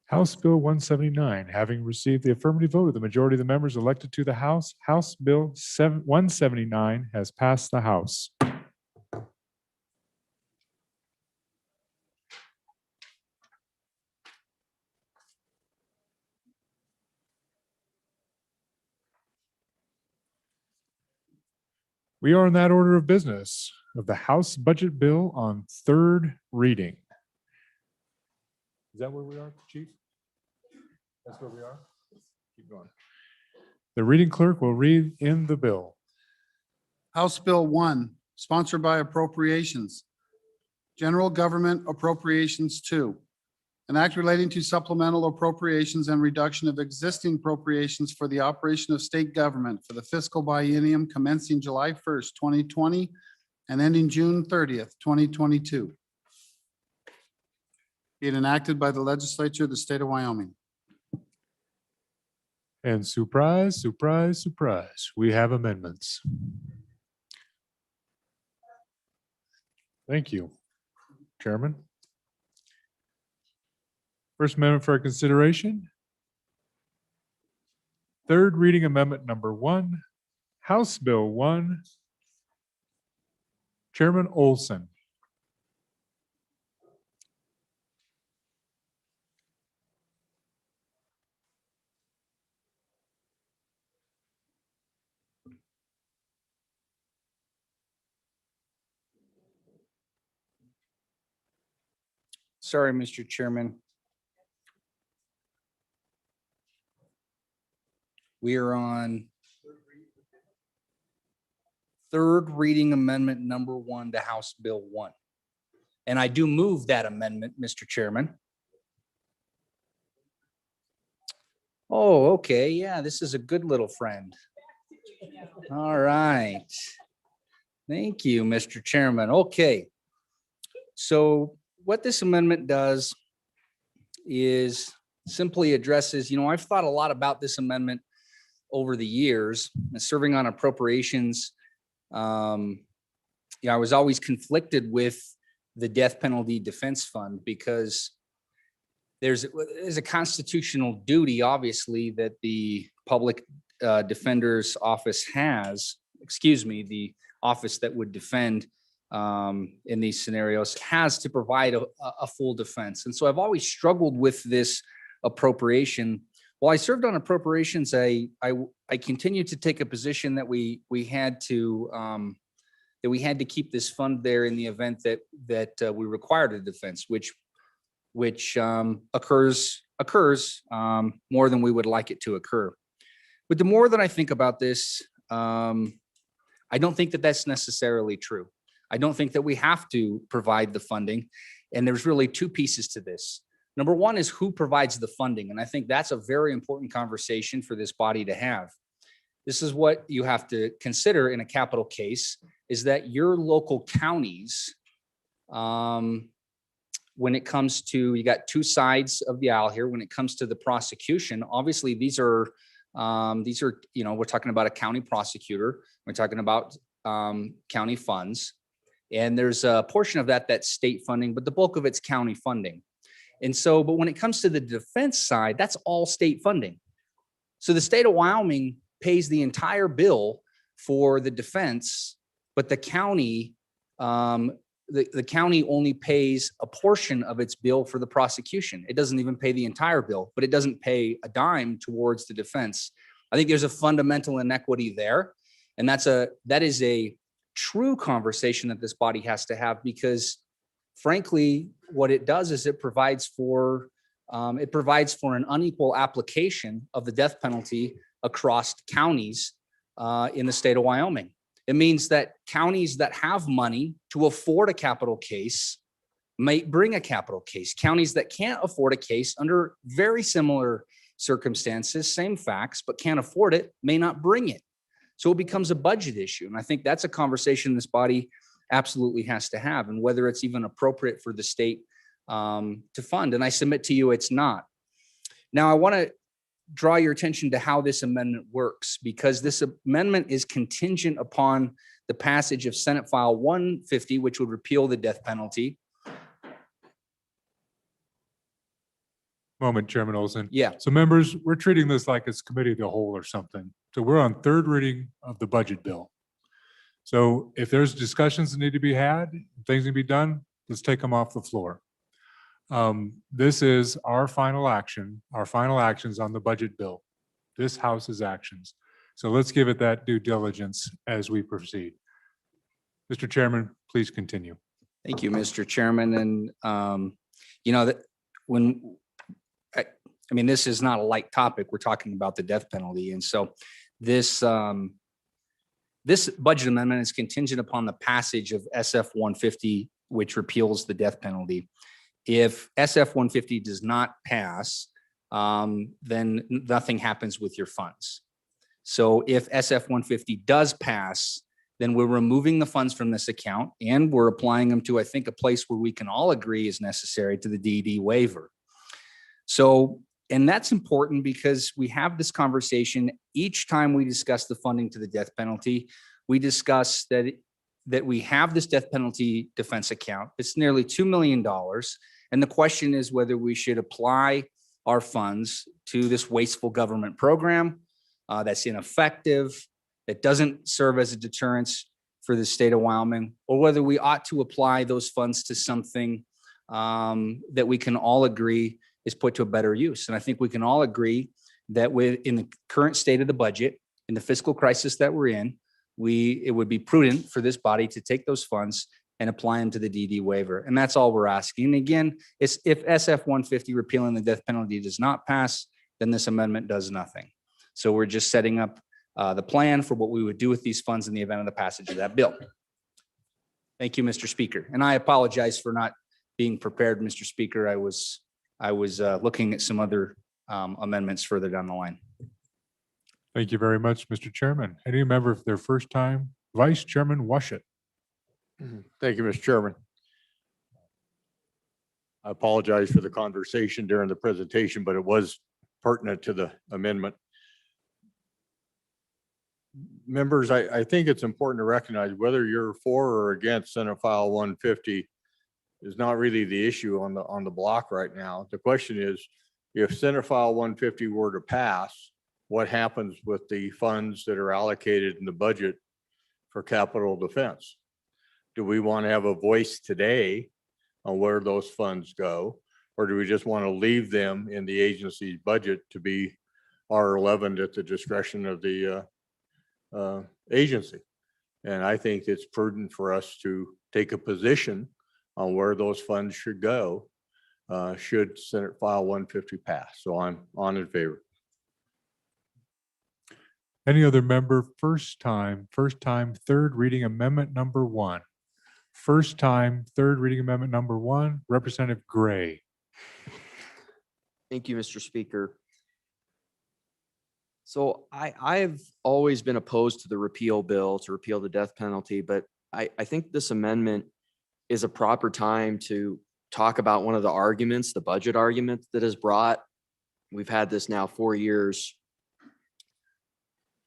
House Bill 179, having received the affirmative vote of the majority of the members elected to the House, House Bill 179 has passed the House. We are in that order of business of the House Budget Bill on third reading. Is that where we are, Chief? That's where we are? Keep going. The reading clerk will read in the bill. House Bill 1, sponsored by Appropriations. General Government Appropriations 2. An act relating to supplemental appropriations and reduction of existing appropriations for the operation of state government for the fiscal biennium commencing July 1st, 2020 and ending June 30th, 2022. Being enacted by the legislature of the state of Wyoming. And surprise, surprise, surprise, we have amendments. Thank you, Chairman. First amendment for our consideration. Third reading amendment number 1, House Bill 1. Chairman Olson. Sorry, Mr. Chairman. We are on third reading amendment number 1 to House Bill 1. And I do move that amendment, Mr. Chairman. Oh, okay. Yeah, this is a good little friend. All right. Thank you, Mr. Chairman. Okay. So what this amendment does is simply addresses, I've thought a lot about this amendment over the years, serving on appropriations. I was always conflicted with the death penalty defense fund because there's a constitutional duty, obviously, that the public defender's office has, the office that would defend in these scenarios has to provide a full defense. And so I've always struggled with this appropriation. While I served on appropriations, I continued to take a position that we had to keep this fund there in the event that we required a defense, which which occurs more than we would like it to occur. But the more that I think about this, I don't think that that's necessarily true. I don't think that we have to provide the funding. And there's really two pieces to this. Number one is who provides the funding. And I think that's a very important conversation for this body to have. This is what you have to consider in a capital case, is that your local counties, when it comes to, you got two sides of the aisle here. When it comes to the prosecution, obviously these are, we're talking about a county prosecutor. We're talking about county funds. And there's a portion of that that's state funding, but the bulk of it's county funding. And so, but when it comes to the defense side, that's all state funding. So the state of Wyoming pays the entire bill for the defense, but the county, the county only pays a portion of its bill for the prosecution. It doesn't even pay the entire bill, but it doesn't pay a dime towards the defense. I think there's a fundamental inequity there. And that is a true conversation that this body has to have, because frankly, what it does is it provides for an unequal application of the death penalty across counties in the state of Wyoming. It means that counties that have money to afford a capital case might bring a capital case. Counties that can't afford a case under very similar circumstances, same facts, but can't afford it, may not bring it. So it becomes a budget issue. And I think that's a conversation this body absolutely has to have, and whether it's even appropriate for the state to fund. And I submit to you, it's not. Now, I want to draw your attention to how this amendment works, because this amendment is contingent upon the passage of Senate File 150, which would repeal the death penalty. Moment, Chairman Olson. Yeah. So members, we're treating this like it's committee of the whole or something. So we're on third reading of the budget bill. So if there's discussions that need to be had, things need to be done, let's take them off the floor. This is our final action, our final actions on the budget bill. This House's actions. So let's give it that due diligence as we proceed. Mr. Chairman, please continue. Thank you, Mr. Chairman. And that when I mean, this is not a light topic. We're talking about the death penalty. And so this budget amendment is contingent upon the passage of SF 150, which repeals the death penalty. If SF 150 does not pass, then nothing happens with your funds. So if SF 150 does pass, then we're removing the funds from this account and we're applying them to, I think, a place where we can all agree is necessary, to the DD waiver. So, and that's important because we have this conversation each time we discuss the funding to the death penalty. We discuss that we have this death penalty defense account. It's nearly $2 million. And the question is whether we should apply our funds to this wasteful government program that's ineffective, that doesn't serve as a deterrence for the state of Wyoming, or whether we ought to apply those funds to something that we can all agree is put to a better use. And I think we can all agree that in the current state of the budget, in the fiscal crisis that we're in, it would be prudent for this body to take those funds and apply them to the DD waiver. And that's all we're asking. And again, it's if SF 150 repealing the death penalty does not pass, then this amendment does nothing. So we're just setting up the plan for what we would do with these funds in the event of the passage of that bill. Thank you, Mr. Speaker. And I apologize for not being prepared, Mr. Speaker. I was looking at some other amendments further down the line. Thank you very much, Mr. Chairman. Any member for their first time, Vice Chairman Washut. Thank you, Mr. Chairman. I apologize for the conversation during the presentation, but it was pertinent to the amendment. Members, I think it's important to recognize whether you're for or against Senate File 150 is not really the issue on the block right now. The question is, if Senate File 150 were to pass, what happens with the funds that are allocated in the budget for capital defense? Do we want to have a voice today on where those funds go? Or do we just want to leave them in the agency's budget to be R11 at the discretion of the agency? And I think it's prudent for us to take a position on where those funds should go should Senate File 150 pass. So I'm on in favor. Any other member, first time, third reading amendment number 1. First time, third reading amendment number 1, Representative Gray. Thank you, Mr. Speaker. So I've always been opposed to the repeal bill to repeal the death penalty, but I think this amendment is a proper time to talk about one of the arguments, the budget argument that is brought. We've had this now 4 years.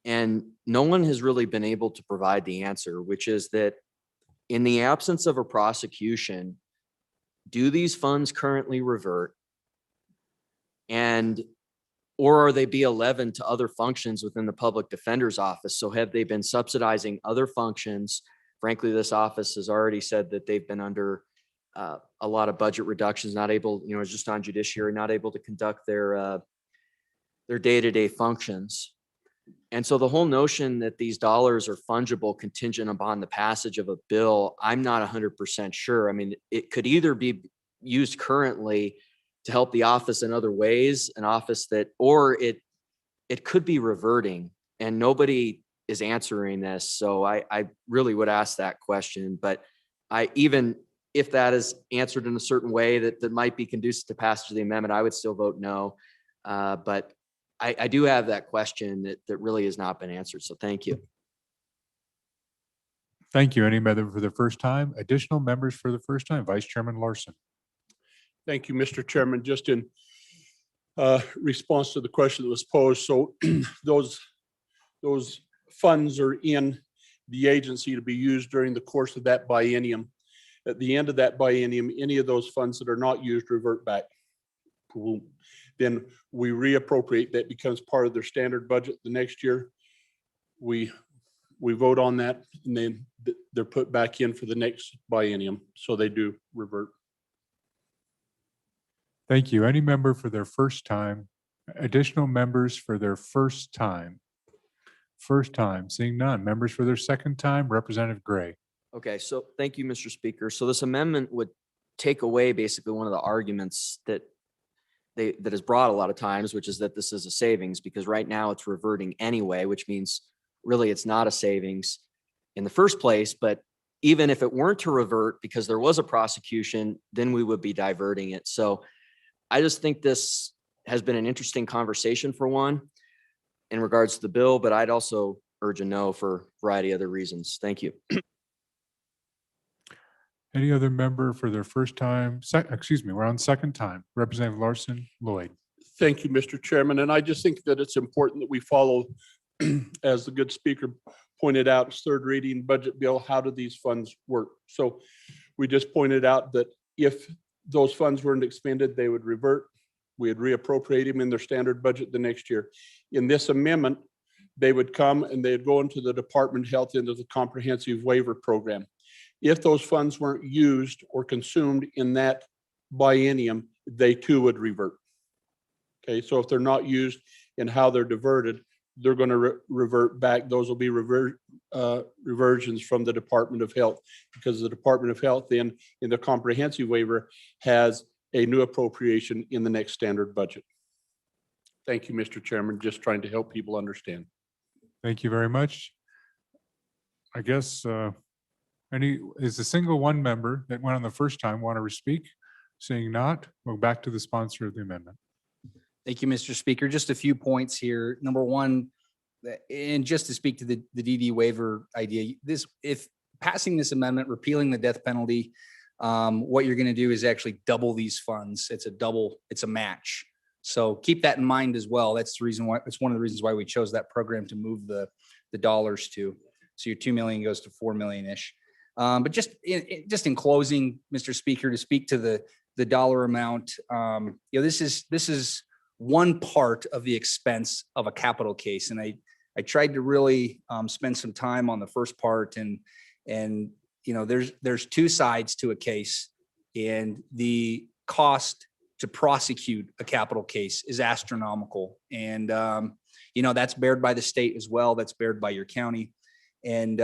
And no one has really been able to provide the answer, which is that in the absence of a prosecution, do these funds currently revert? Or are they B11 to other functions within the public defender's office? So have they been subsidizing other functions? Frankly, this office has already said that they've been under a lot of budget reductions, not able, just on judiciary, not able to conduct their day-to-day functions. And so the whole notion that these dollars are fungible contingent upon the passage of a bill, I'm not 100% sure. I mean, it could either be used currently to help the office in other ways, an office that, or it could be reverting, and nobody is answering this. So I really would ask that question, but even if that is answered in a certain way that might be conducive to passage of the amendment, I would still vote no. But I do have that question that really has not been answered. So thank you. Thank you. Any member for the first time? Additional members for the first time? Vice Chairman Larson. Thank you, Mr. Chairman. Just in response to the question that was posed, so those funds are in the agency to be used during the course of that biennium. At the end of that biennium, any of those funds that are not used revert back. Then we reappropriate. That becomes part of their standard budget the next year. We vote on that, and then they're put back in for the next biennium. So they do revert. Thank you. Any member for their first time? Additional members for their first time? First time, seeing none. Members for their second time? Representative Gray. Okay, so thank you, Mr. Speaker. So this amendment would take away basically one of the arguments that is brought a lot of times, which is that this is a savings, because right now it's reverting anyway, which means really it's not a savings in the first place. But even if it weren't to revert because there was a prosecution, then we would be diverting it. So I just think this has been an interesting conversation for one in regards to the bill, but I'd also urge a no for a variety of other reasons. Thank you. Any other member for their first time? We're on second time. Representative Larson Lloyd. Thank you, Mr. Chairman. And I just think that it's important that we follow, as the good speaker pointed out, third reading budget bill, how do these funds work? So we just pointed out that if those funds weren't expended, they would revert. We would reappropriate them in their standard budget the next year. In this amendment, they would come and they'd go into the Department of Health, into the comprehensive waiver program. If those funds weren't used or consumed in that biennium, they too would revert. Okay, so if they're not used in how they're diverted, they're going to revert back. Those will be reversions from the Department of Health, because the Department of Health then in the comprehensive waiver has a new appropriation in the next standard budget. Thank you, Mr. Chairman. Just trying to help people understand. Thank you very much. I guess is a single one member that went on the first time want to speak? Seeing not, we'll back to the sponsor of the amendment. Thank you, Mr. Speaker. Just a few points here. Number one, and just to speak to the DD waiver idea, if passing this amendment, repealing the death penalty, what you're going to do is actually double these funds. It's a match. So keep that in mind as well. That's the reason why, it's one of the reasons why we chose that program to move the dollars to. So your 2 million goes to 4 million-ish. But just in closing, Mr. Speaker, to speak to the dollar amount, this is one part of the expense of a capital case. And I tried to really spend some time on the first part, and there's two sides to a case, and the cost to prosecute a capital case is astronomical. And, that's bared by the state as well. That's bared by your county. And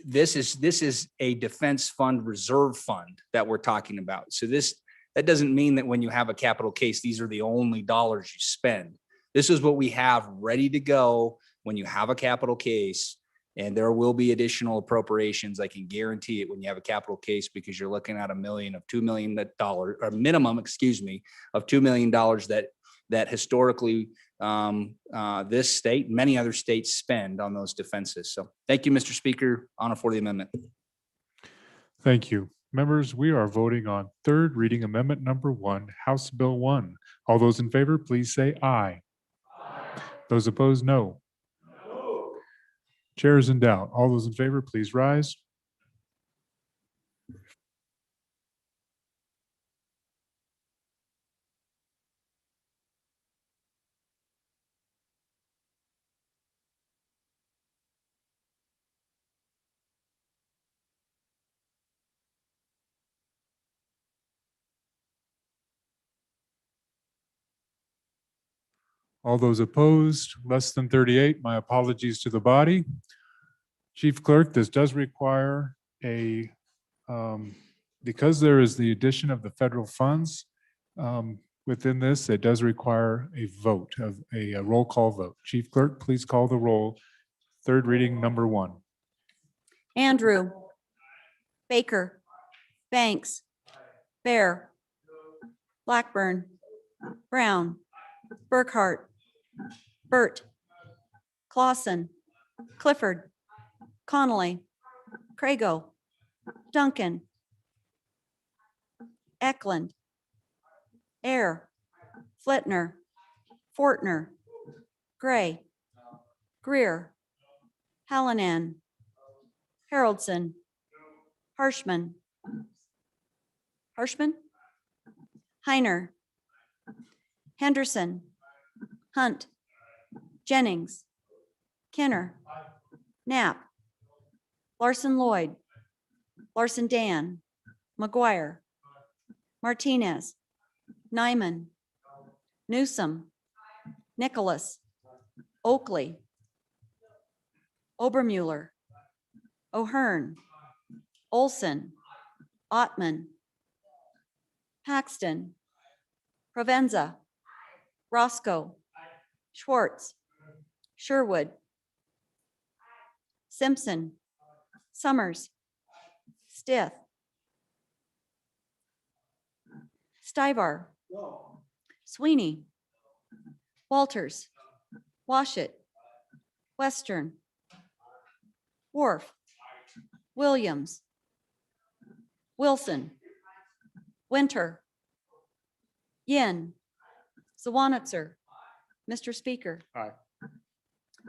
this is a defense fund reserve fund that we're talking about. So this That doesn't mean that when you have a capital case, these are the only dollars you spend. This is what we have ready to go when you have a capital case. And there will be additional appropriations. I can guarantee it when you have a capital case, because you're looking at $2 million, or minimum, excuse me, of $2 million that historically this state, many other states spend on those defenses. So thank you, Mr. Speaker. Honor for the amendment. Thank you. Members, we are voting on third reading amendment number 1, House Bill 1. All those in favor, please say aye. Those opposed, no. Chair is in doubt. All those in favor, please rise. All those opposed, less than 38. My apologies to the body. Chief Clerk, this does require because there is the addition of the federal funds within this, it does require a vote of a roll call vote. Chief Clerk, please call the roll. Third reading number 1. Andrew. Baker. Banks. Bear. Blackburn. Brown. Burkhart. Burt. Clausen. Clifford. Connolly. Crago. Duncan. Eklund. Air. Flitner. Fortner. Gray. Greer. Hallinan. Haroldson. Harshman. Heiner. Henderson. Hunt. Jennings. Kenner. Knapp. Larson Lloyd. Larson Dan. McGuire. Martinez. Nyman. Newsom. Nicholas. Oakley. Obermuller. O'Hearn. Olson. Ottman. Paxton. Provenza. Roscoe. Schwartz. Sherwood. Simpson. Summers. Stith. Stivar. Sweeney. Walters. Washit. Western. Wharf. Williams. Wilson. Winter. Yin. Zawanitzer. Mr. Speaker. Aye.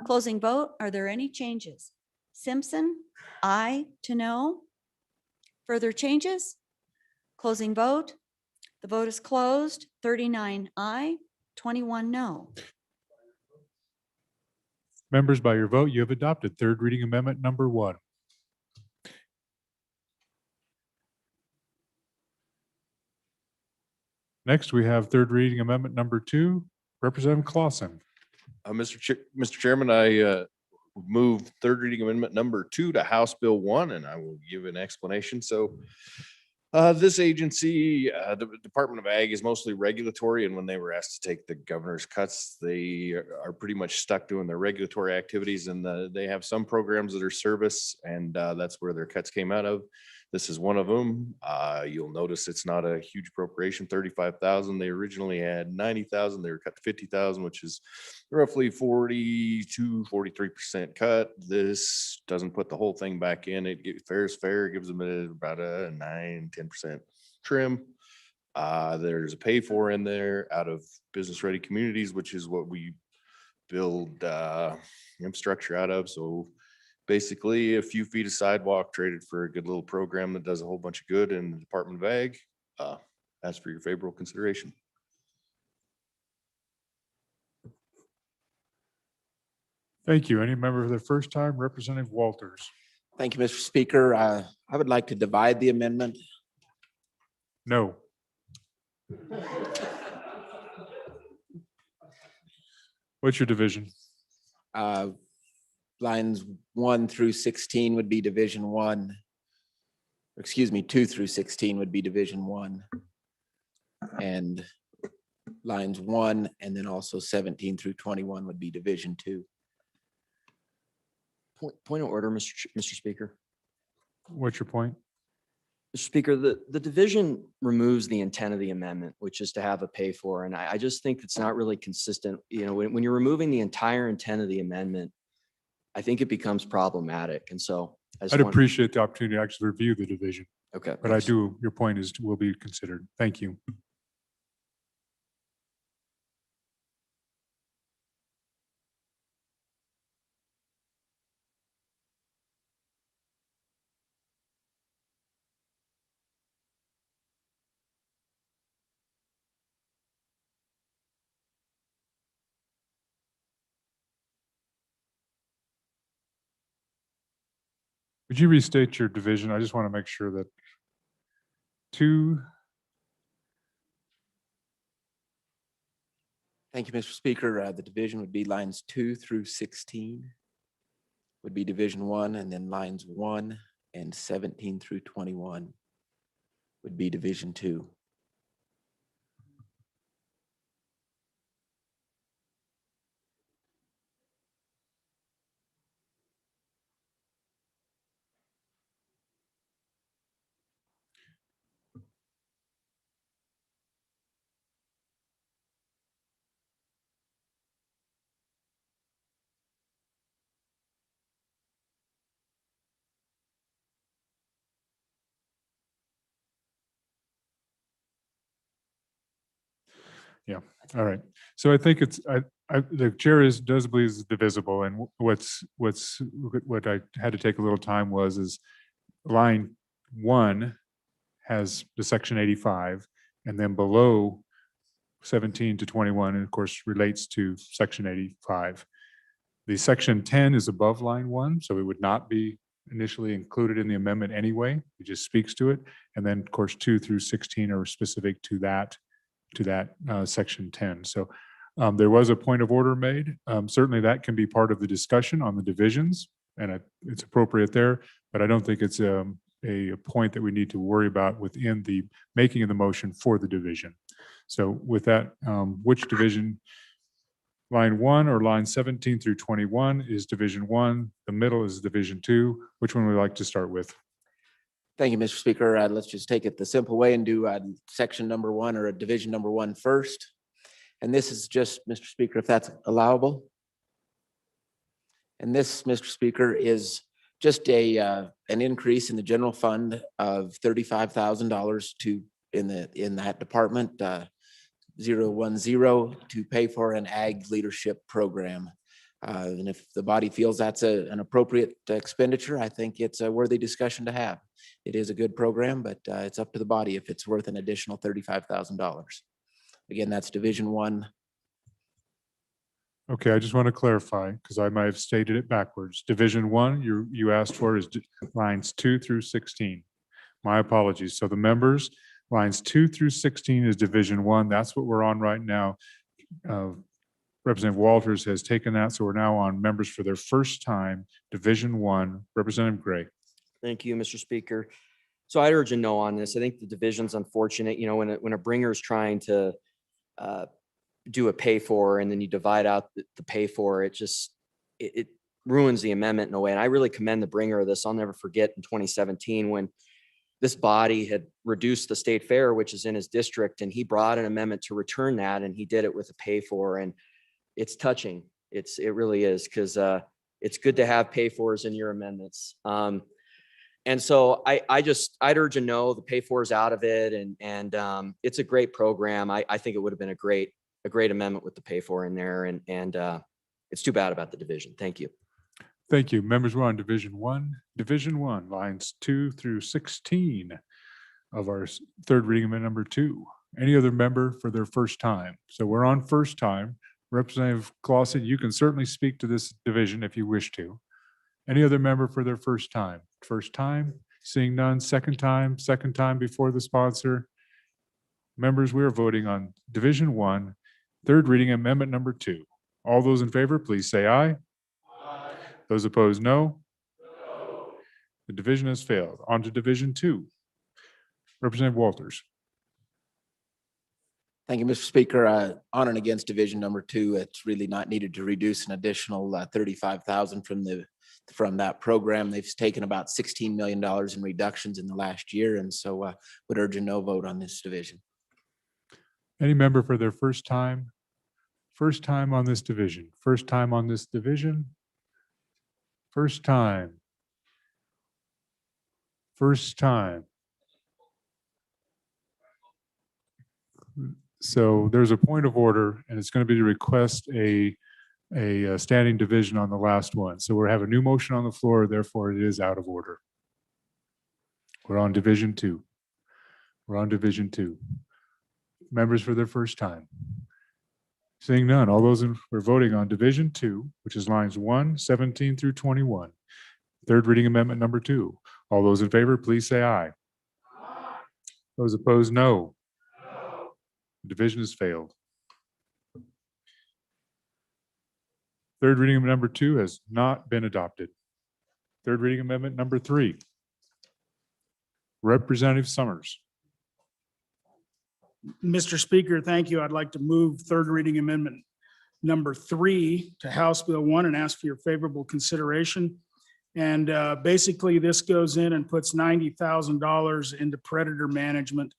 Closing vote. Are there any changes? Simpson, aye to no. Further changes? Closing vote. The vote is closed. 39 aye, 21 no. Members, by your vote, you have adopted third reading amendment number 1. Next, we have third reading amendment number 2, Representative Clausen. Mr. Chairman, I move third reading amendment number 2 to House Bill 1, and I will give an explanation. So this agency, the Department of Ag, is mostly regulatory, and when they were asked to take the governor's cuts, they are pretty much stuck doing their regulatory activities, and they have some programs that are service, and that's where their cuts came out of. This is one of them. You'll notice it's not a huge appropriation, 35,000. They originally had 90,000. They were cut to 50,000, which is roughly 43% cut. This doesn't put the whole thing back in. Fair is fair. It gives them about a 9-10% trim. There's a pay for in there out of business ready communities, which is what we build infrastructure out of. So basically a few feet of sidewalk traded for a good little program that does a whole bunch of good in the Department of Ag. Ask for your favorable consideration. Thank you. Any member for the first time, Representative Walters? Thank you, Mr. Speaker. I would like to divide the amendment. No. What's your division? Lines 1 through 16 would be Division 1. Excuse me, 2 through 16 would be Division 1. and lines 1, and then also 17 through 21 would be Division 2. Point of order, Mr. Speaker. What's your point? Mr. Speaker, the division removes the intent of the amendment, which is to have a pay for. And I just think it's not really consistent. You know, when you're removing the entire intent of the amendment, I think it becomes problematic. And so I'd appreciate the opportunity to actually review the division, Okay. but I do, your point is will be considered. Thank you. Would you restate your division? I just want to make sure that 2, Thank you, Mr. Speaker. The division would be lines 2 through 16 would be Division 1, and then lines 1 and 17 through 21 would be Division 2. yeah, all right. So I think it's, the chair does believe it's divisible, and what I had to take a little time is line 1 has the section 85, and then below 17 to 21, and of course relates to section 85. The section 10 is above line 1, so it would not be initially included in the amendment anyway. It just speaks to it. And then of course 2 through 16 are specific to that section 10. So there was a point of order made. Certainly that can be part of the discussion on the divisions, and it's appropriate there, but I don't think it's a point that we need to worry about within the making of the motion for the division. So with that, which division, line 1 or line 17 through 21 is Division 1, the middle is Division 2. Which one would we like to start with? Thank you, Mr. Speaker. Let's just take it the simple way and do section number 1 or a division number 1 first. And this is just, Mr. Speaker, if that's allowable. And this, Mr. Speaker, is just an increase in the general fund of $35,000 to in that department 010 to pay for an ag leadership program. And if the body feels that's an appropriate expenditure, I think it's a worthy discussion to have. It is a good program, but it's up to the body if it's worth an additional $35,000. Again, that's Division 1. Okay, I just want to clarify because I might have stated it backwards. Division 1, you asked for is lines 2 through 16. My apologies. So the members, lines 2 through 16 is Division 1. That's what we're on right now. Representative Walters has taken that, so we're now on members for their first time, Division 1. Representative Gray. Thank you, Mr. Speaker. So I'd urge a no on this. I think the division's unfortunate. You know, when a bringer is trying to do a pay for and then you divide out the pay for, it ruins the amendment in a way. And I really commend the bringer of this. I'll never forget in 2017 when this body had reduced the state fair, which is in his district, and he brought an amendment to return that, and he did it with a pay for. And it's touching. It really is, because it's good to have pay fors in your amendments. And so I'd urge a no. The pay for is out of it, and it's a great program. I think it would have been a great amendment with the pay for in there, and it's too bad about the division. Thank you. Thank you. Members, we're on Division 1. Division 1, lines 2 through 16 of our third reading amendment number 2. Any other member for their first time? So we're on first time. Representative Clausen, you can certainly speak to this division if you wish to. Any other member for their first time? First time, seeing none. Second time before the sponsor. Members, we are voting on Division 1, third reading amendment number 2. All those in favor, please say aye. Aye. Those opposed, no. No. The division has failed. On to Division 2. Representative Walters. Thank you, Mr. Speaker. On and against division number 2, it's really not needed to reduce an additional 35,000 from that program. They've taken about $16 million in reductions in the last year, and so would urge a no vote on this division. Any member for their first time? First time on this division, first time on this division, first time. First time. So there's a point of order, and it's going to be to request a standing division on the last one. So we have a new motion on the floor, therefore it is out of order. We're on division 2. We're on division 2. Members for their first time. Seeing none, all those we're voting on division 2, which is lines 1, 17 through 21. Third reading amendment number 2. All those in favor, please say aye. Those opposed, no. Division has failed. Third reading of number 2 has not been adopted. Third reading amendment number 3. Representative Summers. Mr. Speaker, thank you. I'd like to move third reading amendment number 3 to House Bill 1 and ask for your favorable consideration. And basically, this goes in and puts $90,000 into predator management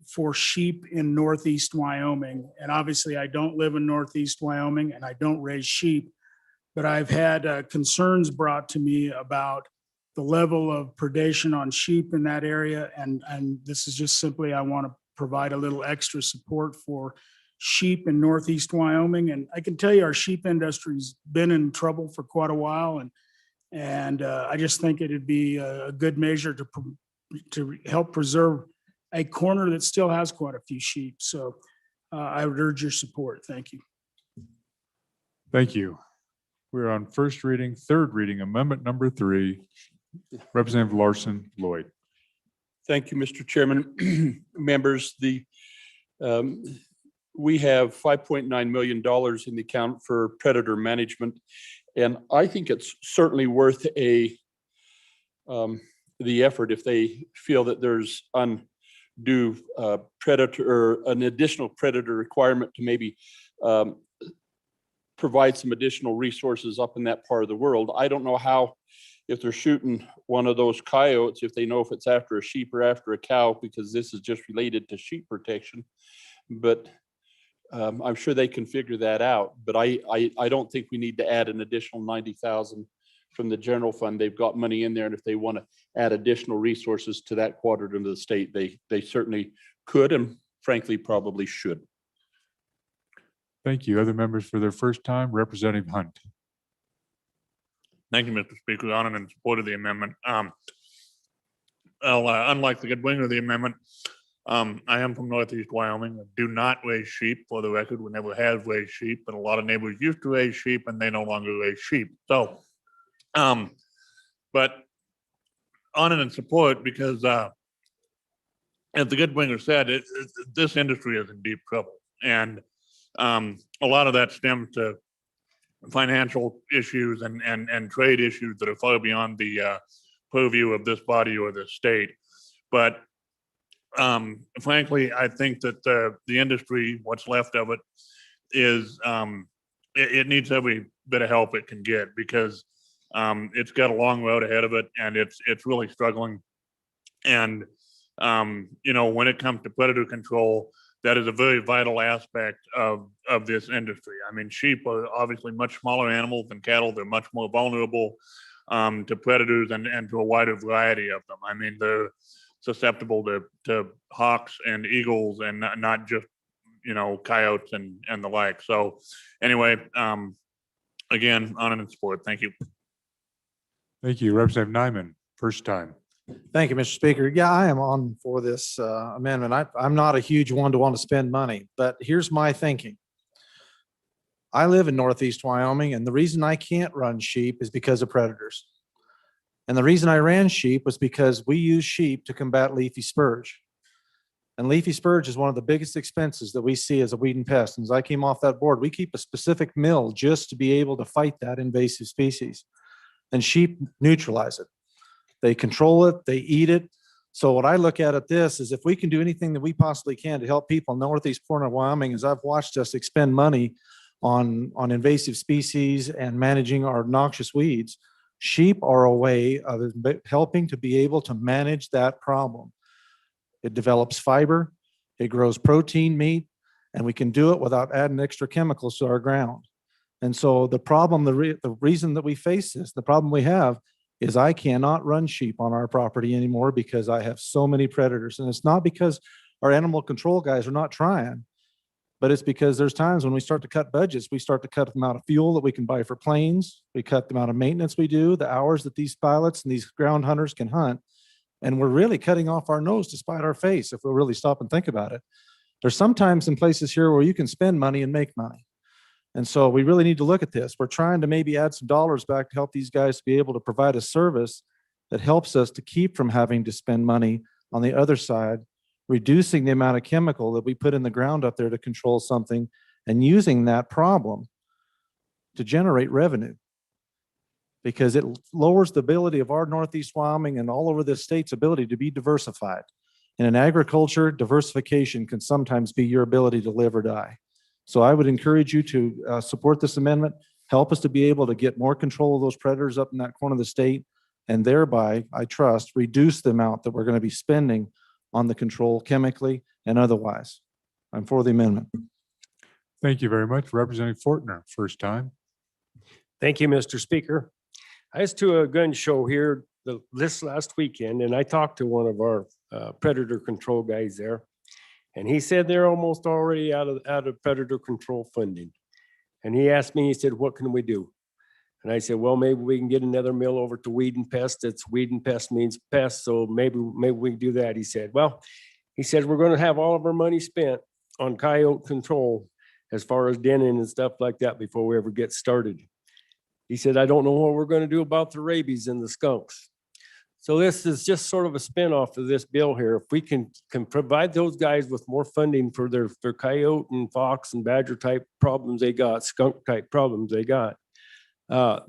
for sheep in Northeast Wyoming. And obviously, I don't live in Northeast Wyoming and I don't raise sheep, but I've had concerns brought to me about the level of predation on sheep in that area. And this is just simply, I want to provide a little extra support for sheep in Northeast Wyoming. And I can tell you our sheep industry's been in trouble for quite a while. And I just think it'd be a good measure to help preserve a corner that still has quite a few sheep. So I would urge your support. Thank you. Thank you. We're on first reading, third reading, amendment number 3. Representative Larson Lloyd. Thank you, Mr. Chairman. Members, we have $5.9 million in the account for predator management. And I think it's certainly worth the effort if they feel that there's undue predator or an additional predator requirement to maybe provide some additional resources up in that part of the world. I don't know how, if they're shooting one of those coyotes, if they know if it's after a sheep or after a cow, because this is just related to sheep protection. But I'm sure they can figure that out, but I don't think we need to add an additional 90,000 from the general fund. They've got money in there, and if they want to add additional resources to that quadrant of the state, they certainly could, and frankly, probably should. Thank you. Other members for their first time, Representative Hunt. Thank you, Mr. Speaker. On and in support of the amendment. Unlike the good wing of the amendment, I am from Northeast Wyoming. I do not raise sheep, for the record. We never have raised sheep, but a lot of neighbors used to raise sheep and they no longer raise sheep. So, but on and in support, because as the good winger said, this industry is in deep trouble. And a lot of that stems to financial issues and trade issues that are far beyond the purview of this body or this state. But frankly, I think that the industry, what's left of it, is it needs every bit of help it can get, because it's got a long road ahead of it, and it's really struggling. And when it comes to predator control, that is a very vital aspect of this industry. I mean, sheep are obviously much smaller animals than cattle. They're much more vulnerable to predators and to a wider variety of them. I mean, they're susceptible to hawks and eagles, and not just coyotes and the like. So anyway, again, on and in support. Thank you. Thank you. Representative Nyman, first time. Thank you, Mr. Speaker. Yeah, I am on for this amendment. I'm not a huge one to want to spend money, but here's my thinking. I live in Northeast Wyoming, and the reason I can't run sheep is because of predators. And the reason I ran sheep was because we use sheep to combat leafy spurge. And leafy spurge is one of the biggest expenses that we see as a weed and pest. And as I came off that board, we keep a specific mill just to be able to fight that invasive species. And sheep neutralize it. They control it, they eat it. So what I look at this is if we can do anything that we possibly can to help people in Northeast corner of Wyoming, as I've watched us expend money on invasive species and managing our noxious weeds, sheep are a way of helping to be able to manage that problem. It develops fiber, it grows protein, meat, and we can do it without adding extra chemicals to our ground. And so the problem, the reason that we face this, the problem we have is I cannot run sheep on our property anymore because I have so many predators. And it's not because our animal control guys are not trying, but it's because there's times when we start to cut budgets, we start to cut the amount of fuel that we can buy for planes. We cut the amount of maintenance we do, the hours that these pilots and these ground hunters can hunt. And we're really cutting off our nose to spite our face if we really stop and think about it. There's sometimes in places here where you can spend money and make money. And so we really need to look at this. We're trying to maybe add some dollars back to help these guys to be able to provide a service that helps us to keep from having to spend money on the other side, reducing the amount of chemical that we put in the ground up there to control something and using that problem to generate revenue. Because it lowers the ability of our Northeast Wyoming and all over this state's ability to be diversified. And in agriculture, diversification can sometimes be your ability to live or die. So I would encourage you to support this amendment, help us to be able to get more control of those predators up in that corner of the state, and thereby, I trust, reduce the amount that we're going to be spending on the control chemically and otherwise. I'm for the amendment. Thank you very much. Representative Fortner, first time. Thank you, Mr. Speaker. I was to a gun show here this last weekend, and I talked to one of our predator control guys there. And he said they're almost already out of predator control funding. And he asked me, he said, what can we do? And I said, well, maybe we can get another mill over to weed and pest. It's weed and pest means pest. So maybe we can do that. He said, well, he said, we're going to have all of our money spent on coyote control as far as denning and stuff like that before we ever get started. He said, I don't know what we're going to do about the rabies and the skunks. So this is just sort of a spinoff of this bill here. If we can provide those guys with more funding for their coyote and fox and badger type problems they got, skunk type problems they got,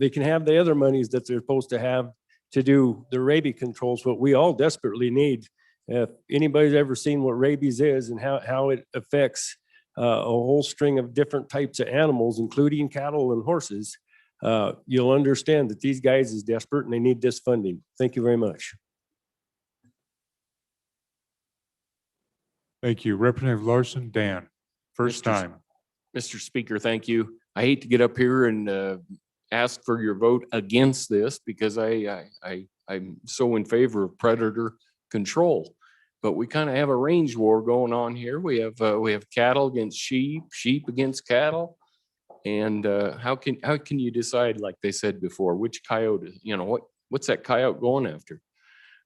they can have the other monies that they're supposed to have to do the rabies controls, what we all desperately need. If anybody's ever seen what rabies is and how it affects a whole string of different types of animals, including cattle and horses, you'll understand that these guys is desperate and they need this funding. Thank you very much. Thank you. Representative Larson, Dan, first time. Mr. Speaker, thank you. I hate to get up here and ask for your vote against this because I'm so in favor of predator control. But we kind of have a range war going on here. We have cattle against sheep, sheep against cattle. And how can you decide, like they said before, which coyote, what's that coyote going after?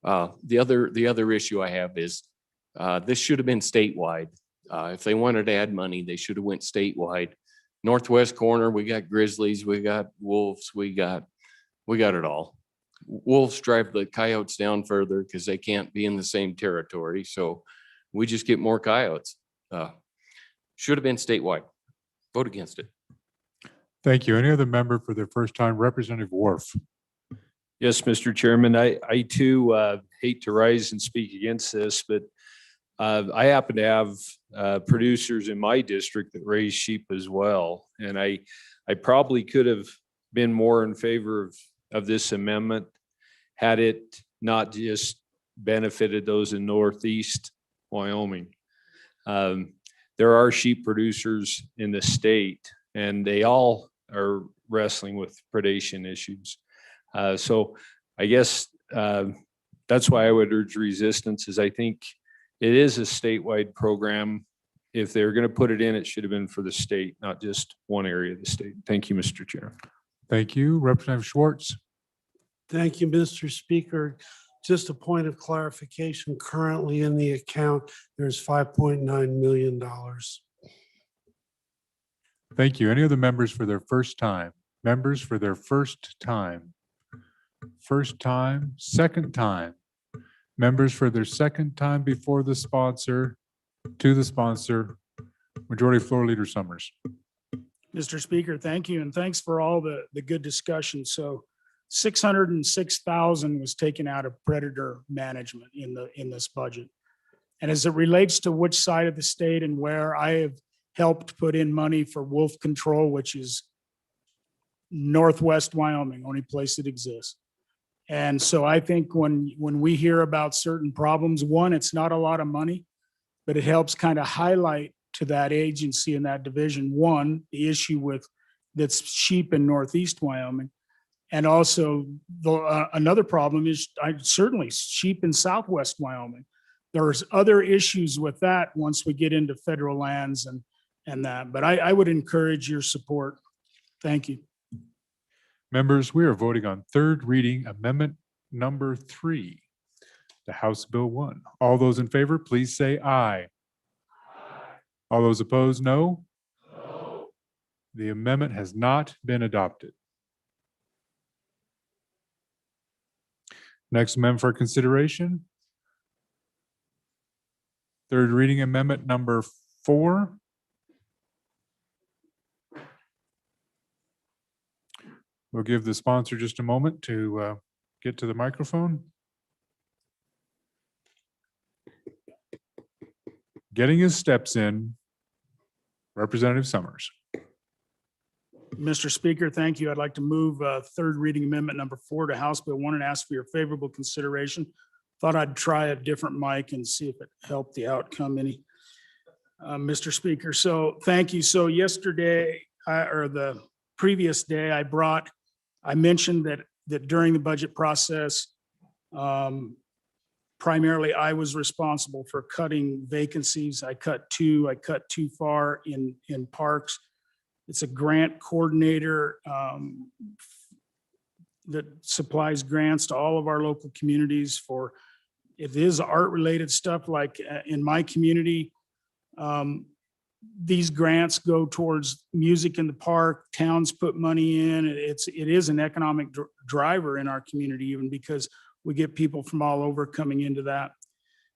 The other issue I have is this should have been statewide. If they wanted to add money, they should have went statewide. Northwest corner, we got grizzlies, we got wolves, we got it all. Wolves drive the coyotes down further because they can't be in the same territory. So we just get more coyotes. Should have been statewide. Vote against it. Thank you. Any other member for their first time? Representative Worf. Yes, Mr. Chairman, I too hate to rise and speak against this, but I happen to have producers in my district that raise sheep as well. And I probably could have been more in favor of this amendment had it not just benefited those in Northeast Wyoming. There are sheep producers in the state and they all are wrestling with predation issues. So I guess that's why I would urge resistance is I think it is a statewide program. If they're going to put it in, it should have been for the state, not just one area of the state. Thank you, Mr. Chair. Thank you. Representative Schwartz. Thank you, Mr. Speaker. Just a point of clarification. Currently in the account, there's $5.9 million. Thank you. Any other members for their first time? Members for their first time? First time, second time. Members for their second time before the sponsor, to the sponsor. Majority Floor Leader Summers. Mr. Speaker, thank you. And thanks for all the good discussion. So $606,000 was taken out of predator management in this budget. And as it relates to which side of the state and where, I have helped put in money for wolf control, which is Northwest Wyoming, only place it exists. And so I think when we hear about certain problems, one, it's not a lot of money, but it helps kind of highlight to that agency and that division, one, the issue with that's sheep in Northeast Wyoming. And also another problem is certainly sheep in Southwest Wyoming. There's other issues with that once we get into federal lands and that, but I would encourage your support. Thank you. Members, we are voting on third reading amendment number 3 to House Bill 1. All those in favor, please say aye. All those opposed, no. The amendment has not been adopted. Next amendment for consideration. Third reading amendment number 4. We'll give the sponsor just a moment to get to the microphone. Getting his steps in, Representative Summers. Mr. Speaker, thank you. I'd like to move third reading amendment number 4 to House Bill 1 and ask for your favorable consideration. Thought I'd try a different mic and see if it helped the outcome any. Mr. Speaker, so thank you. So yesterday, or the previous day, I mentioned that during the budget process, primarily I was responsible for cutting vacancies. I cut too far in parks. It's a grant coordinator that supplies grants to all of our local communities for, if it is art-related stuff, like in my community, these grants go towards music in the park, towns put money in. It is an economic driver in our community, even because we get people from all over coming into that.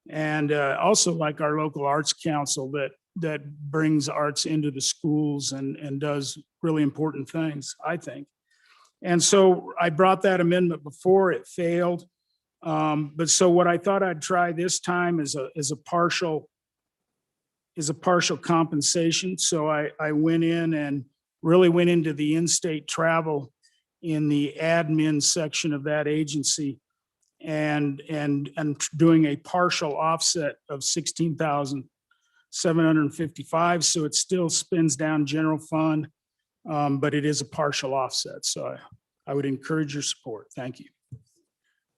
And also like our local arts council that brings arts into the schools and does really important things, I think. And so I brought that amendment before, it failed. But so what I thought I'd try this time is a partial compensation. So I went in and really went into the in-state travel in the admin section of that agency and doing a partial offset of $16,755. So it still spins down general fund, but it is a partial offset. So I would encourage your support. Thank you.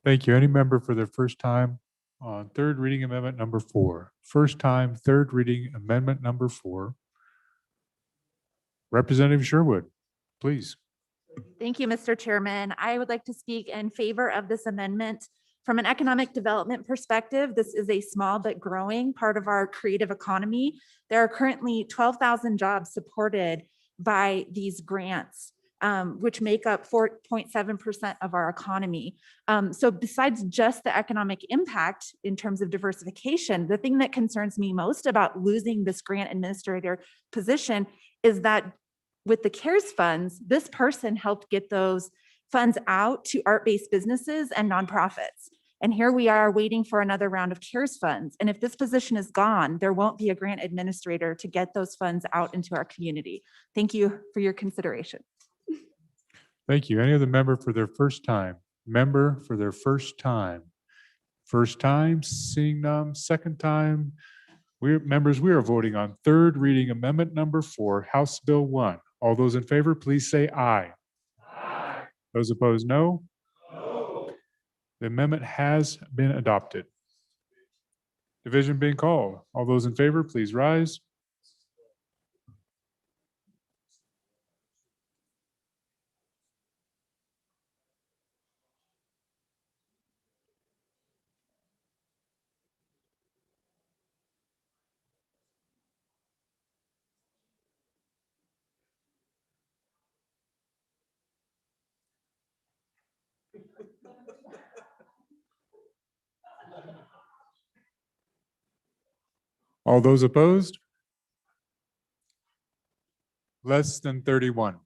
Thank you. Any member for their first time on third reading amendment number 4? First time, third reading amendment number 4. Representative Sherwood, please. Thank you, Mr. Chairman. I would like to speak in favor of this amendment. From an economic development perspective, this is a small but growing part of our creative economy. There are currently 12,000 jobs supported by these grants, which make up 4.7% of our economy. So besides just the economic impact in terms of diversification, the thing that concerns me most about losing this grant administrator position is that with the CARES funds, this person helped get those funds out to art-based businesses and nonprofits. And here we are waiting for another round of CARES funds. And if this position is gone, there won't be a grant administrator to get those funds out into our community. Thank you for your consideration. Thank you. Any other member for their first time? Member for their first time? First time, seeing none. Second time? We are voting on third reading amendment number 4, House Bill 1. All those in favor, please say aye. Aye. Those opposed, no. No. The amendment has been adopted. Division being called. All those in favor, please rise. All those opposed? Less than 31.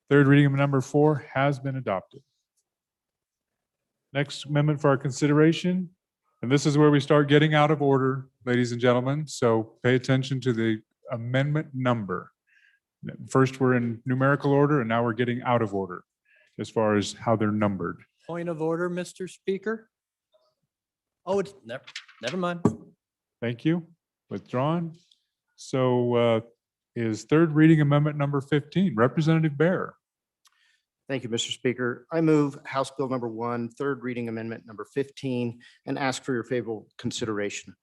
Third reading of number 4 has been adopted. Next amendment for our consideration, and this is where we start getting out of order, ladies and gentlemen, so pay attention to the amendment number. First, we're in numerical order, and now we're getting out of order as far as how they're numbered. Point of order, Mr. Speaker. Oh, it's never mind. Thank you. Withdrawn. So is third reading amendment number 15, Representative Bear. Thank you, Mr. Speaker. I move House Bill number 1, third reading amendment number 15, and ask for your favorable consideration.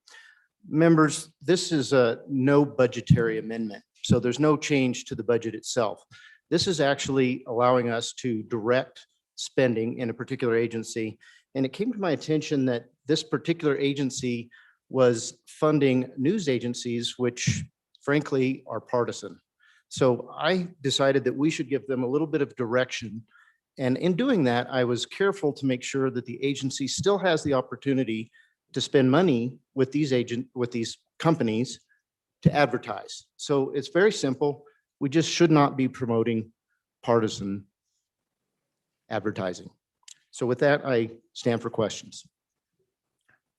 Members, this is a no budgetary amendment, so there's no change to the budget itself. This is actually allowing us to direct spending in a particular agency. And it came to my attention that this particular agency was funding news agencies, which frankly are partisan. So I decided that we should give them a little bit of direction. And in doing that, I was careful to make sure that the agency still has the opportunity to spend money with these companies to advertise. So it's very simple. We just should not be promoting partisan advertising. So with that, I stand for questions.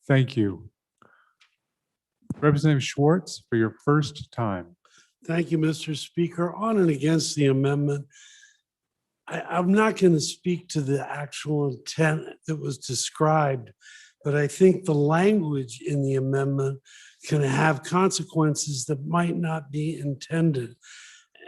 Thank you. Representative Schwartz, for your first time. Thank you, Mr. Speaker. On and against the amendment, I'm not going to speak to the actual intent that was described, but I think the language in the amendment can have consequences that might not be intended.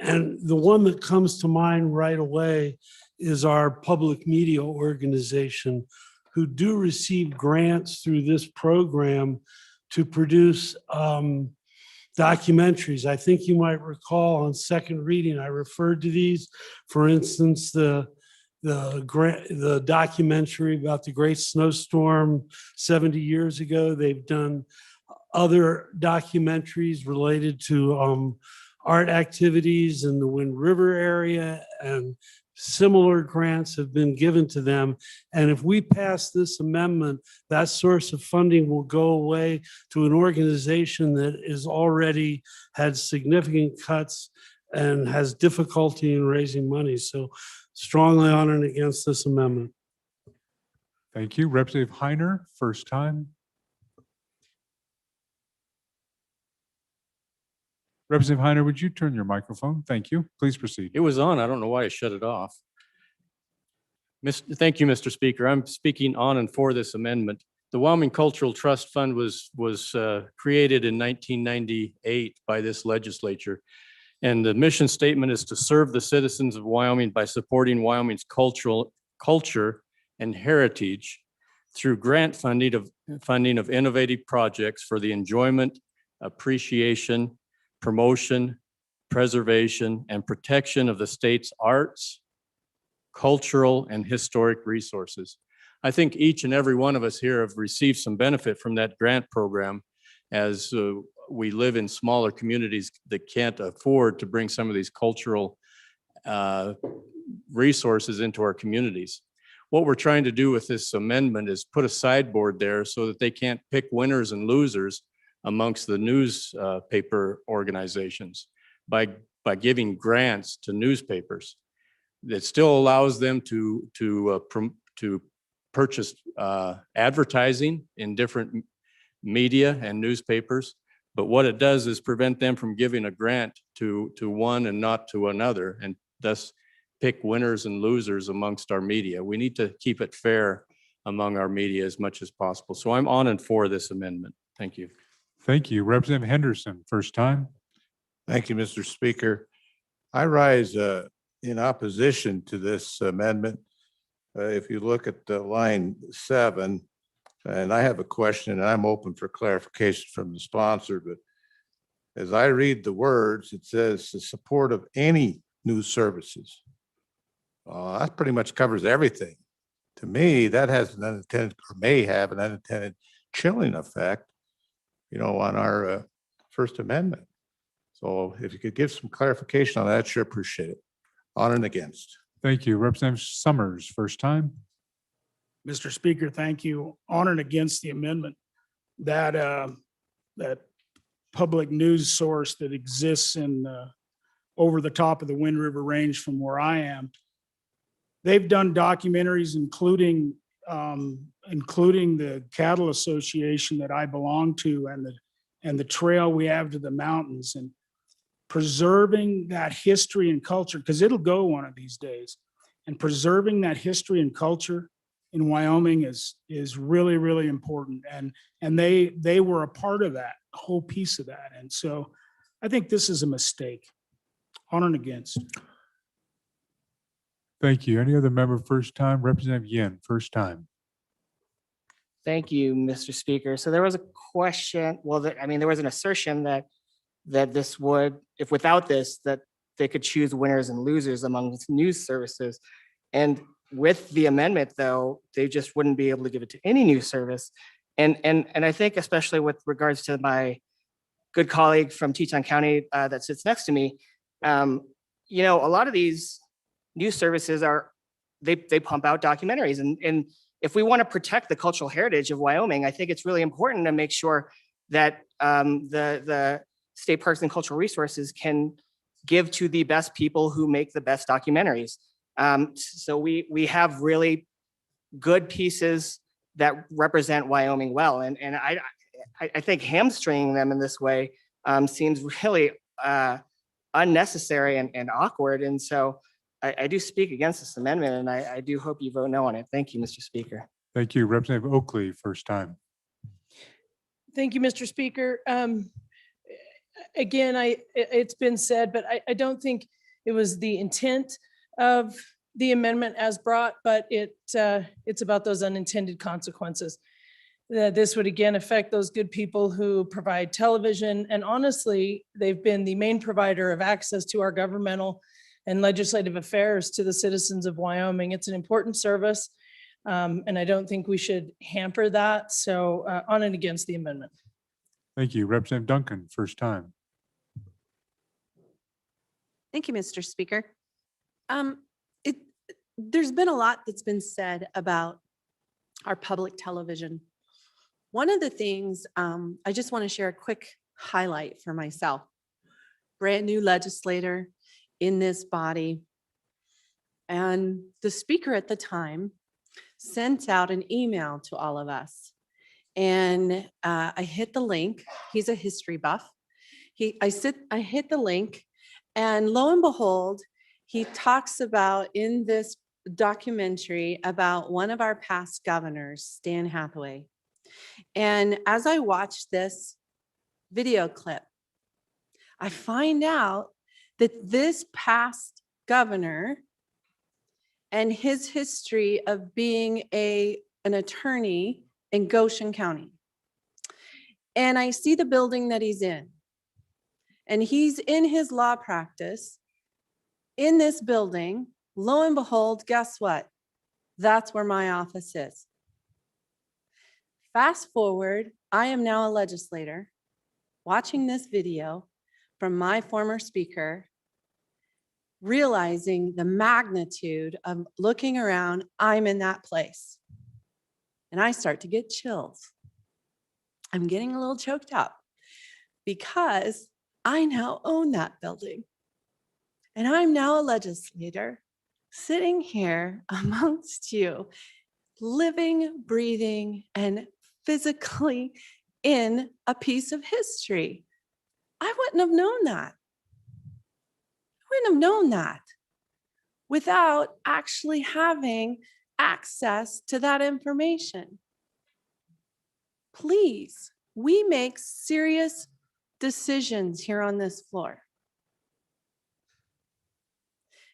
And the one that comes to mind right away is our public media organization, who do receive grants through this program to produce documentaries. I think you might recall on second reading, I referred to these. For instance, the documentary about the great snowstorm 70 years ago. They've done other documentaries related to art activities in the Wind River area, and similar grants have been given to them. And if we pass this amendment, that source of funding will go away to an organization that is already had significant cuts and has difficulty in raising money. So strongly on and against this amendment. Thank you. Representative Heiner, first time. Representative Heiner, would you turn your microphone? Thank you. Please proceed. It was on. I don't know why I shut it off. Thank you, Mr. Speaker. I'm speaking on and for this amendment. The Wyoming Cultural Trust Fund was created in 1998 by this legislature. And the mission statement is to serve the citizens of Wyoming by supporting Wyoming's culture and heritage through grant funding of innovative projects for the enjoyment, appreciation, promotion, preservation, and protection of the state's arts, cultural, and historic resources. I think each and every one of us here have received some benefit from that grant program, as we live in smaller communities that can't afford to bring some of these cultural resources into our communities. What we're trying to do with this amendment is put a sideboard there so that they can't pick winners and losers amongst the newspaper organizations by giving grants to newspapers. It still allows them to purchase advertising in different media and newspapers. But what it does is prevent them from giving a grant to one and not to another, and thus pick winners and losers amongst our media. We need to keep it fair among our media as much as possible. So I'm on and for this amendment. Thank you. Thank you. Representative Henderson, first time. Thank you, Mr. Speaker. I rise in opposition to this amendment. If you look at line 7, and I have a question, and I'm open for clarification from the sponsor, but as I read the words, it says the support of any news services. That pretty much covers everything. To me, that has an unintended, or may have an unintended chilling effect, on our First Amendment. So if you could give some clarification on that, I'd sure appreciate it. On and against. Thank you. Representative Summers, first time. Mr. Speaker, thank you. On and against the amendment. That public news source that exists in over the top of the Wind River Range from where I am. They've done documentaries, including the Cattle Association that I belong to and the trail we have to the mountains, and preserving that history and culture, because it'll go one of these days. And preserving that history and culture in Wyoming is really, really important. And they were a part of that, a whole piece of that. And so I think this is a mistake. On and against. Thank you. Any other member first time? Representative Yin, first time. Thank you, Mr. Speaker. So there was a question, well, there was an assertion that this would, if without this, that they could choose winners and losers among news services. And with the amendment, though, they just wouldn't be able to give it to any news service. And I think especially with regards to my good colleague from Teton County that sits next to me, a lot of these news services they pump out documentaries. And if we want to protect the cultural heritage of Wyoming, I think it's really important to make sure that the state parks and cultural resources can give to the best people who make the best documentaries. So we have really good pieces that represent Wyoming well. And I think hamstringing them in this way seems really unnecessary and awkward. And so I do speak against this amendment, and I do hope you vote no on it. Thank you, Mr. Speaker. Thank you. Representative Oakley, first time. Thank you, Mr. Speaker. Again, it's been said, but I don't think it was the intent of the amendment as brought, but it's about those unintended consequences. This would again affect those good people who provide television, and honestly, they've been the main provider of access to our governmental and legislative affairs to the citizens of Wyoming. It's an important service, and I don't think we should hamper that. So on and against the amendment. Thank you. Representative Duncan, first time. Thank you, Mr. Speaker. There's been a lot that's been said about our public television. One of the things I just want to share a quick highlight for myself. Brand new legislator in this body. And the speaker at the time sent out an email to all of us. And I hit the link. He's a history buff. I hit the link, and lo and behold, he talks about in this documentary about one of our past governors, Stan Hathaway. And as I watched this video clip, I find out that this past governor and his history of being an attorney in Goshen County. And I see the building that he's in. And he's in his law practice in this building. Lo and behold, guess what? That's where my office is. Fast forward, I am now a legislator watching this video from my former speaker, realizing the magnitude of looking around, I'm in that place. And I start to get chills. I'm getting a little choked up because I now own that building. And I'm now a legislator sitting here amongst you, living, breathing, and physically in a piece of history. I wouldn't have known that. I wouldn't have known that without actually having access to that information. Please, we make serious decisions here on this floor.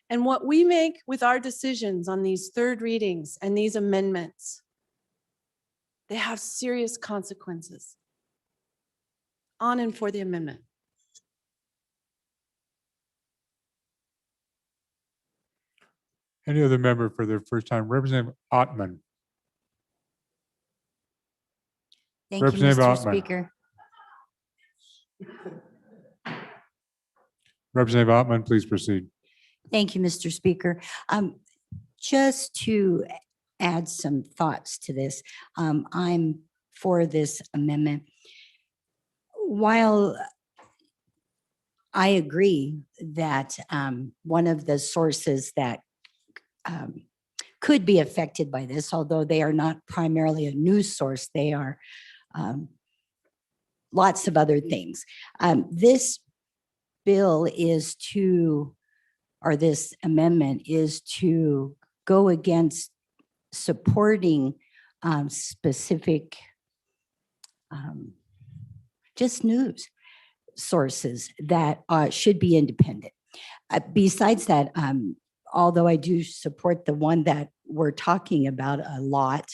And what we make with our decisions on these third readings and these amendments, they have serious consequences. On and for the amendment. Any other member for their first time? Representative Ottman. Thank you, Representative Mr. Ottman. Speaker. Representative Ottman, please proceed. Thank you, Mr. Speaker. Just to add some thoughts to this, I'm for this amendment. While I agree that one of the sources that could be affected by this, although they are not primarily a news source, they are lots of other things. This bill is to, or this amendment is to go against supporting specific just news sources that should be independent. Besides that, although I do support the one that we're talking about a lot,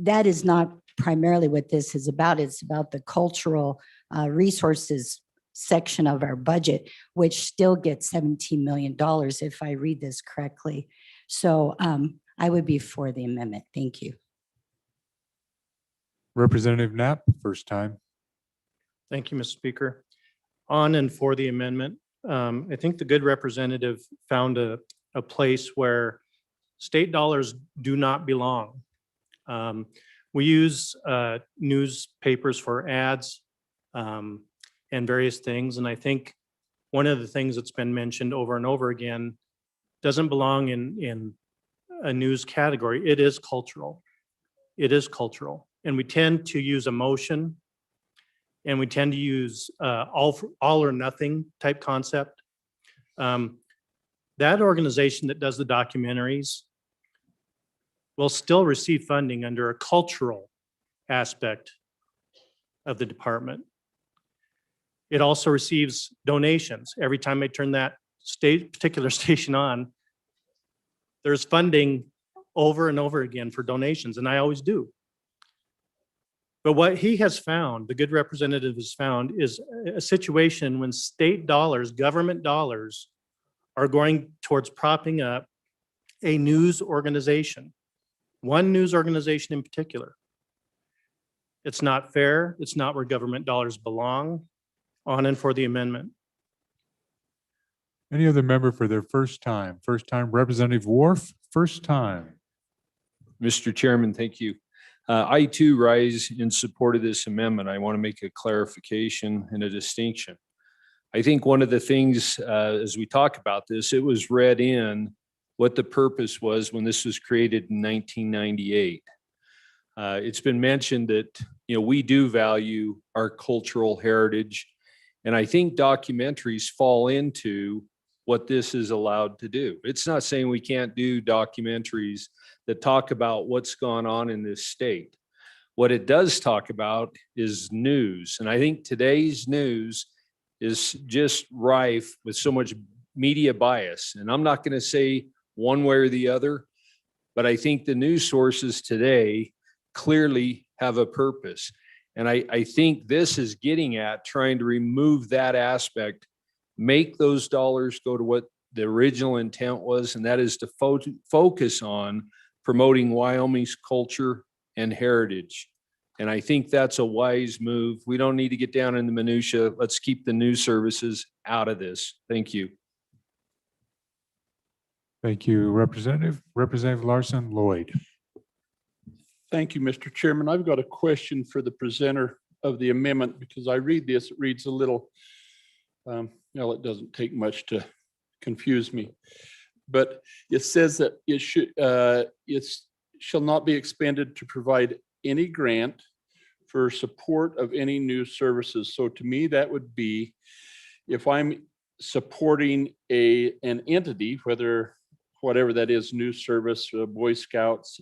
that is not primarily what this is about. It's about the cultural resources section of our budget, which still gets $17 million if I read this correctly. So I would be for the amendment. Thank you. Representative Knapp, first time. Thank you, Mr. Speaker. On and for the amendment, I think the good representative found a place where state dollars do not belong. We use newspapers for ads and various things. And I think one of the things that's been mentioned over and over again doesn't belong in a news category. It is cultural. It is cultural. And we tend to use emotion, and we tend to use all or nothing type concept. That organization that does the documentaries will still receive funding under a cultural aspect of the department. It also receives donations. Every time I turn that particular station on, there's funding over and over again for donations, and I always do. But what he has found, the good representative has found, is a situation when state dollars, government dollars, are going towards propping up a news organization, one news organization in particular. It's not fair. It's not where government dollars belong. On and for the amendment. Any other member for their first time? First time, Representative Wharf, first time. Mr. Chairman, thank you. I too rise in support of this amendment. I want to make a clarification and a distinction. I think one of the things, as we talk about this, it was read in what the purpose was when this was created in 1998. It's been mentioned that, we do value our cultural heritage, and I think documentaries fall into what this is allowed to do. It's not saying we can't do documentaries that talk about what's gone on in this state. What it does talk about is news. And I think today's news is just rife with so much media bias. And I'm not going to say one way or the other, but I think the news sources today clearly have a purpose. And I think this is getting at trying to remove that aspect, make those dollars go to what the original intent was, and that is to focus on promoting Wyoming's culture and heritage. And I think that's a wise move. We don't need to get down in the minutia. Let's keep the news services out of this. Thank you. Thank you, Representative. Representative Larson Lloyd. Thank you, Mr. Chairman. I've got a question for the presenter of the amendment because I read this, it reads a little, well, it doesn't take much to confuse me. But it says that it shall not be expended to provide any grant for support of any news services. So to me, that would be if I'm supporting an entity, whatever that is, news service, Boy Scouts,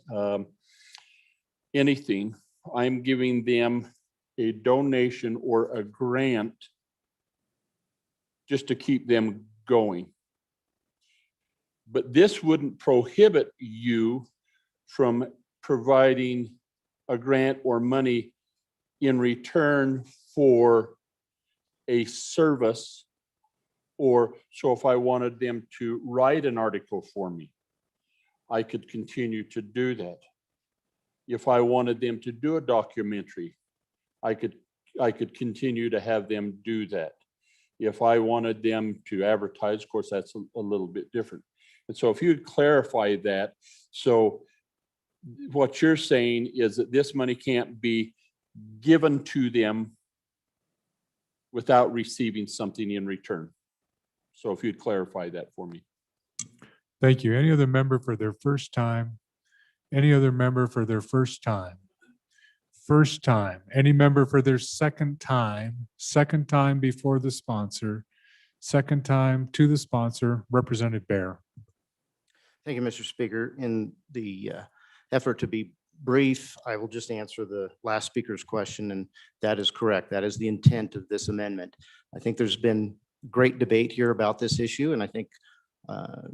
anything, I'm giving them a donation or a grant just to keep them going. But this wouldn't prohibit you from providing a grant or money in return for a service. Or so if I wanted them to write an article for me, I could continue to do that. If I wanted them to do a documentary, I could continue to have them do that. If I wanted them to advertise, of course, that's a little bit different. And so if you'd clarify that, so what you're saying is that this money can't be given to them without receiving something in return. So if you'd clarify that for me. Thank you. Any other member for their first time? Any other member for their first time? First time. Any member for their second time? Second time before the sponsor? Second time to the sponsor, Representative Bear. Thank you, Mr. Speaker. In the effort to be brief, I will just answer the last speaker's question, and that is correct. That is the intent of this amendment. I think there's been great debate here about this issue, and I think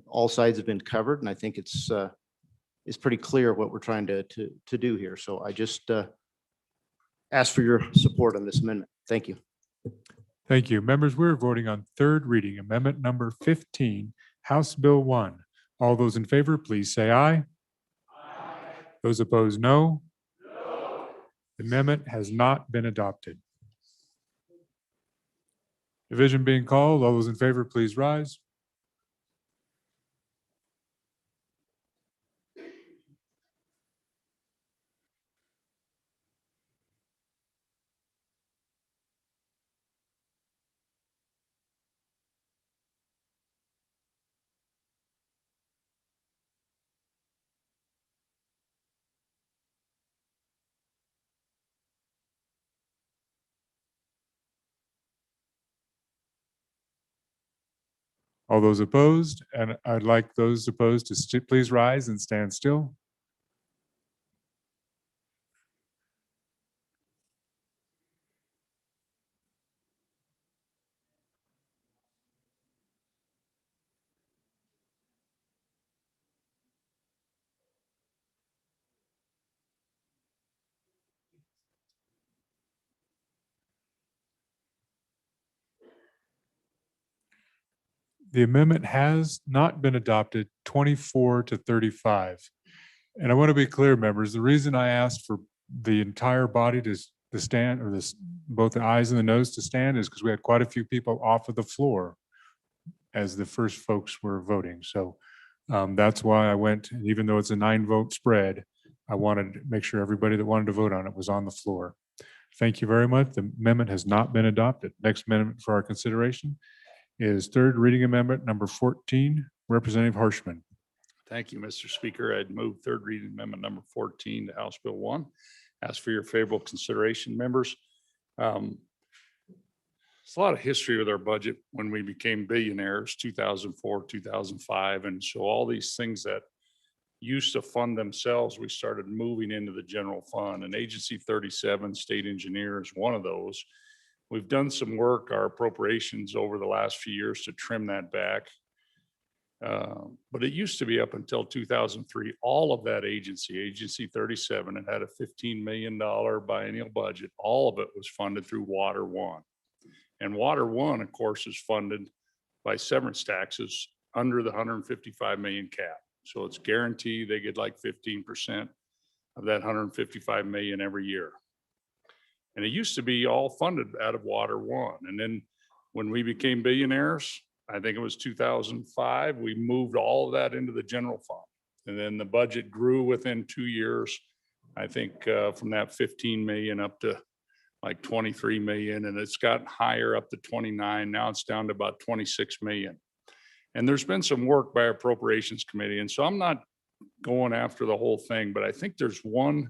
all sides have been covered, and I think it's pretty clear what we're trying to do here. So I just ask for your support on this amendment. Thank you. Thank you. Members, we're voting on third reading, amendment number 15, House Bill 1. All those in favor, please say aye. Those opposed, no. The amendment has not been adopted. Division being called. All those in favor, please rise. All those opposed, and I'd like those opposed to please rise and stand still. The amendment has not been adopted, 24 to 35. And I want to be clear, members, the reason I asked for the entire body to stand, or both the ayes and the noes to stand, is because we had quite a few people off of the floor as the first folks were voting. So that's why I went, even though it's a 9-vote spread, I wanted to make sure everybody that wanted to vote on it was on the floor. Thank you very much. The amendment has not been adopted. Next amendment for our consideration is third reading amendment number 14, Representative Harshman. Thank you, Mr. Speaker. I'd move third reading amendment number 14 to House Bill 1. Ask for your favorable consideration, members. There's a lot of history with our budget when we became billionaires, 2004, 2005. And so all these things that used to fund themselves, we started moving into the general fund. And Agency 37, State Engineer, is one of those. We've done some work, our appropriations over the last few years, to trim that back. But it used to be up until 2003, all of that Agency 37, it had a $15 million biennial budget. All of it was funded through Water One. And Water One, of course, is funded by severance taxes under the 155 million cap. So it's guaranteed they get like 15% of that 155 million every year. And it used to be all funded out of Water One. And then when we became billionaires, I think it was 2005, we moved all of that into the general fund. And then the budget grew within 2 years, I think from that 15 million up to like 23 million, and it's gotten higher up to 29. Now it's down to about 26 million. And there's been some work by our Appropriations Committee. And so I'm not going after the whole thing, but I think there's one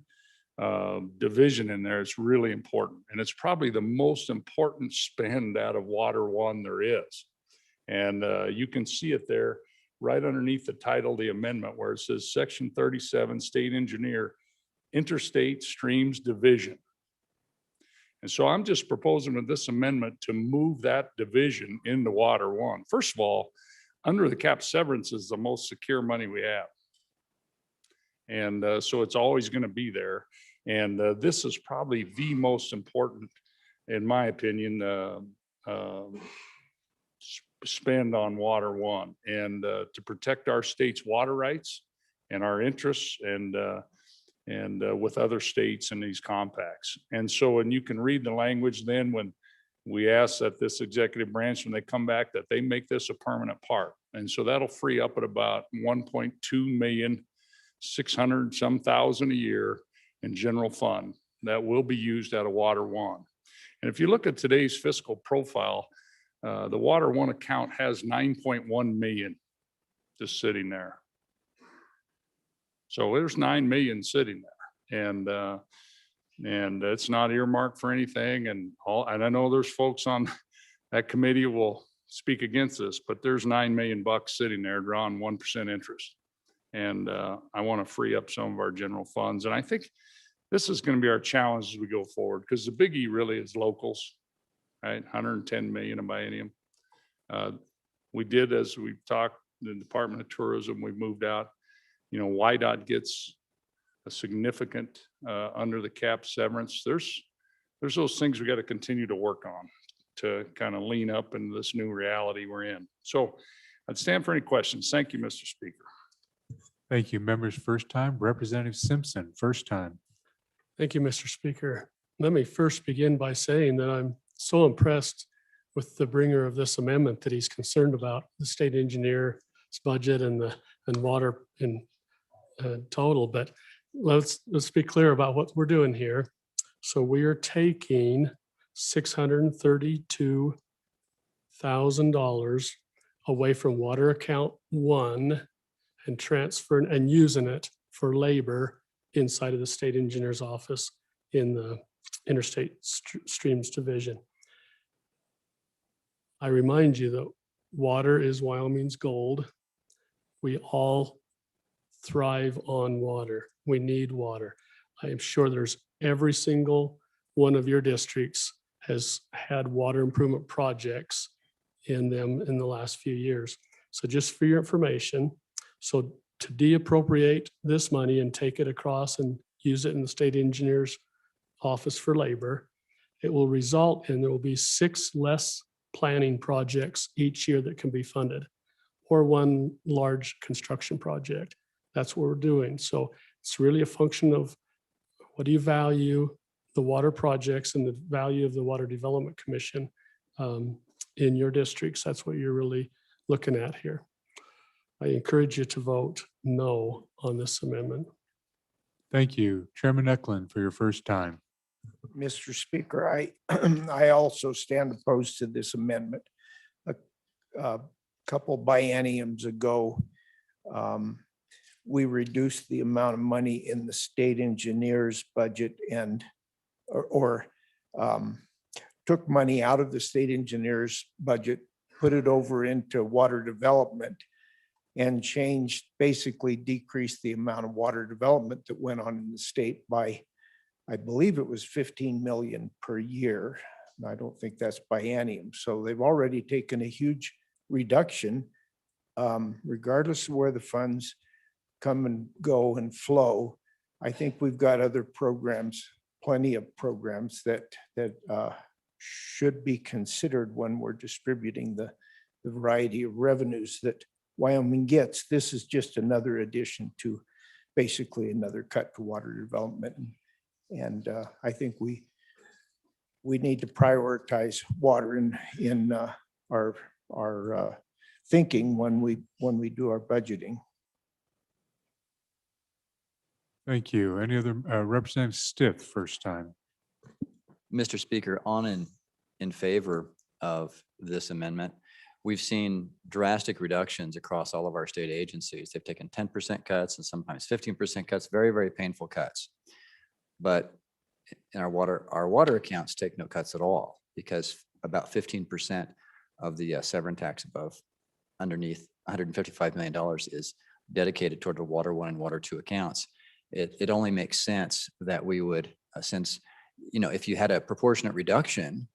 division in there. It's really important. And it's probably the most important spend out of Water One there is. And you can see it there right underneath the title of the amendment where it says Section 37, State Engineer, Interstate Streams Division. And so I'm just proposing with this amendment to move that division into Water One. First of all, under the cap, severance is the most secure money we have. And so it's always going to be there. And this is probably the most important, in my opinion, spend on Water One, and to protect our state's water rights and our interests, and with other states in these compacts. And so, and you can read the language then when we ask that this executive branch, when they come back, that they make this a permanent part. And so that'll free up at about 1.2 million, 600 some thousand a year in general fund that will be used out of Water One. And if you look at today's fiscal profile, the water one account has 9.1 million just sitting there. So there's 9 million sitting there, and it's not earmarked for anything. And I know there's folks on that committee will speak against this, but there's $9 million sitting there drawing 1% interest. And I want to free up some of our general funds. And I think this is going to be our challenge as we go forward, because the biggie really is locals, right? 110 million a biennium. We did, as we talked, the Department of Tourism, we moved out. You know, YDOT gets a significant under the cap severance. There's those things we got to continue to work on to kind of lean up into this new reality we're in. So I'd stand for any questions. Thank you, Mr. Speaker. Thank you. Members first time, Representative Simpson, first time. Thank you, Mr. Speaker. Let me first begin by saying that I'm so impressed with the bringer of this amendment that he's concerned about the state engineer's budget and water in total. But let's be clear about what we're doing here. So we are taking $632,000 away from water account 1 and transferring and using it for labor inside of the state engineer's office in the Interstate Streams Division. I remind you that water is Wyoming's gold. We all thrive on water. We need water. I am sure there's every single one of your districts has had water improvement projects in them in the last few years. So just for your information, so to deappropriate this money and take it across and use it in the state engineer's office for labor, it will result in there will be 6 less planning projects each year that can be funded, or 1 large construction project. That's what we're doing. So it's really a function of what do you value the water projects and the value of the Water Development Commission in your districts. That's what you're really looking at here. I encourage you to vote no on this amendment. Thank you. Chairman Eklund for your first time. Mr. Speaker, I also stand opposed to this amendment. A couple bienniums ago, we reduced the amount of money in the state engineer's budget and took money out of the state engineer's budget, put it over into water development, and basically decreased the amount of water development that went on in the state by, I believe it was 15 million per year. And I don't think that's biennium. So they've already taken a huge reduction, regardless of where the funds come and go and flow. I think we've got other programs, plenty of programs that should be considered when we're distributing the variety of revenues that Wyoming gets. This is just another addition to basically another cut to water development. And I think we need to prioritize water in our thinking when we do our budgeting. Thank you. Any other Representative Stiff, first time? Mr. Speaker, on and in favor of this amendment. We've seen drastic reductions across all of our state agencies. They've taken 10% cuts and sometimes 15% cuts, very, very painful cuts. But in our water accounts take no cuts at all, because about 15% of the severance tax above underneath $155 million is dedicated toward the water 1 and water 2 accounts. It only makes sense that we would, since, if you had a proportionate reduction,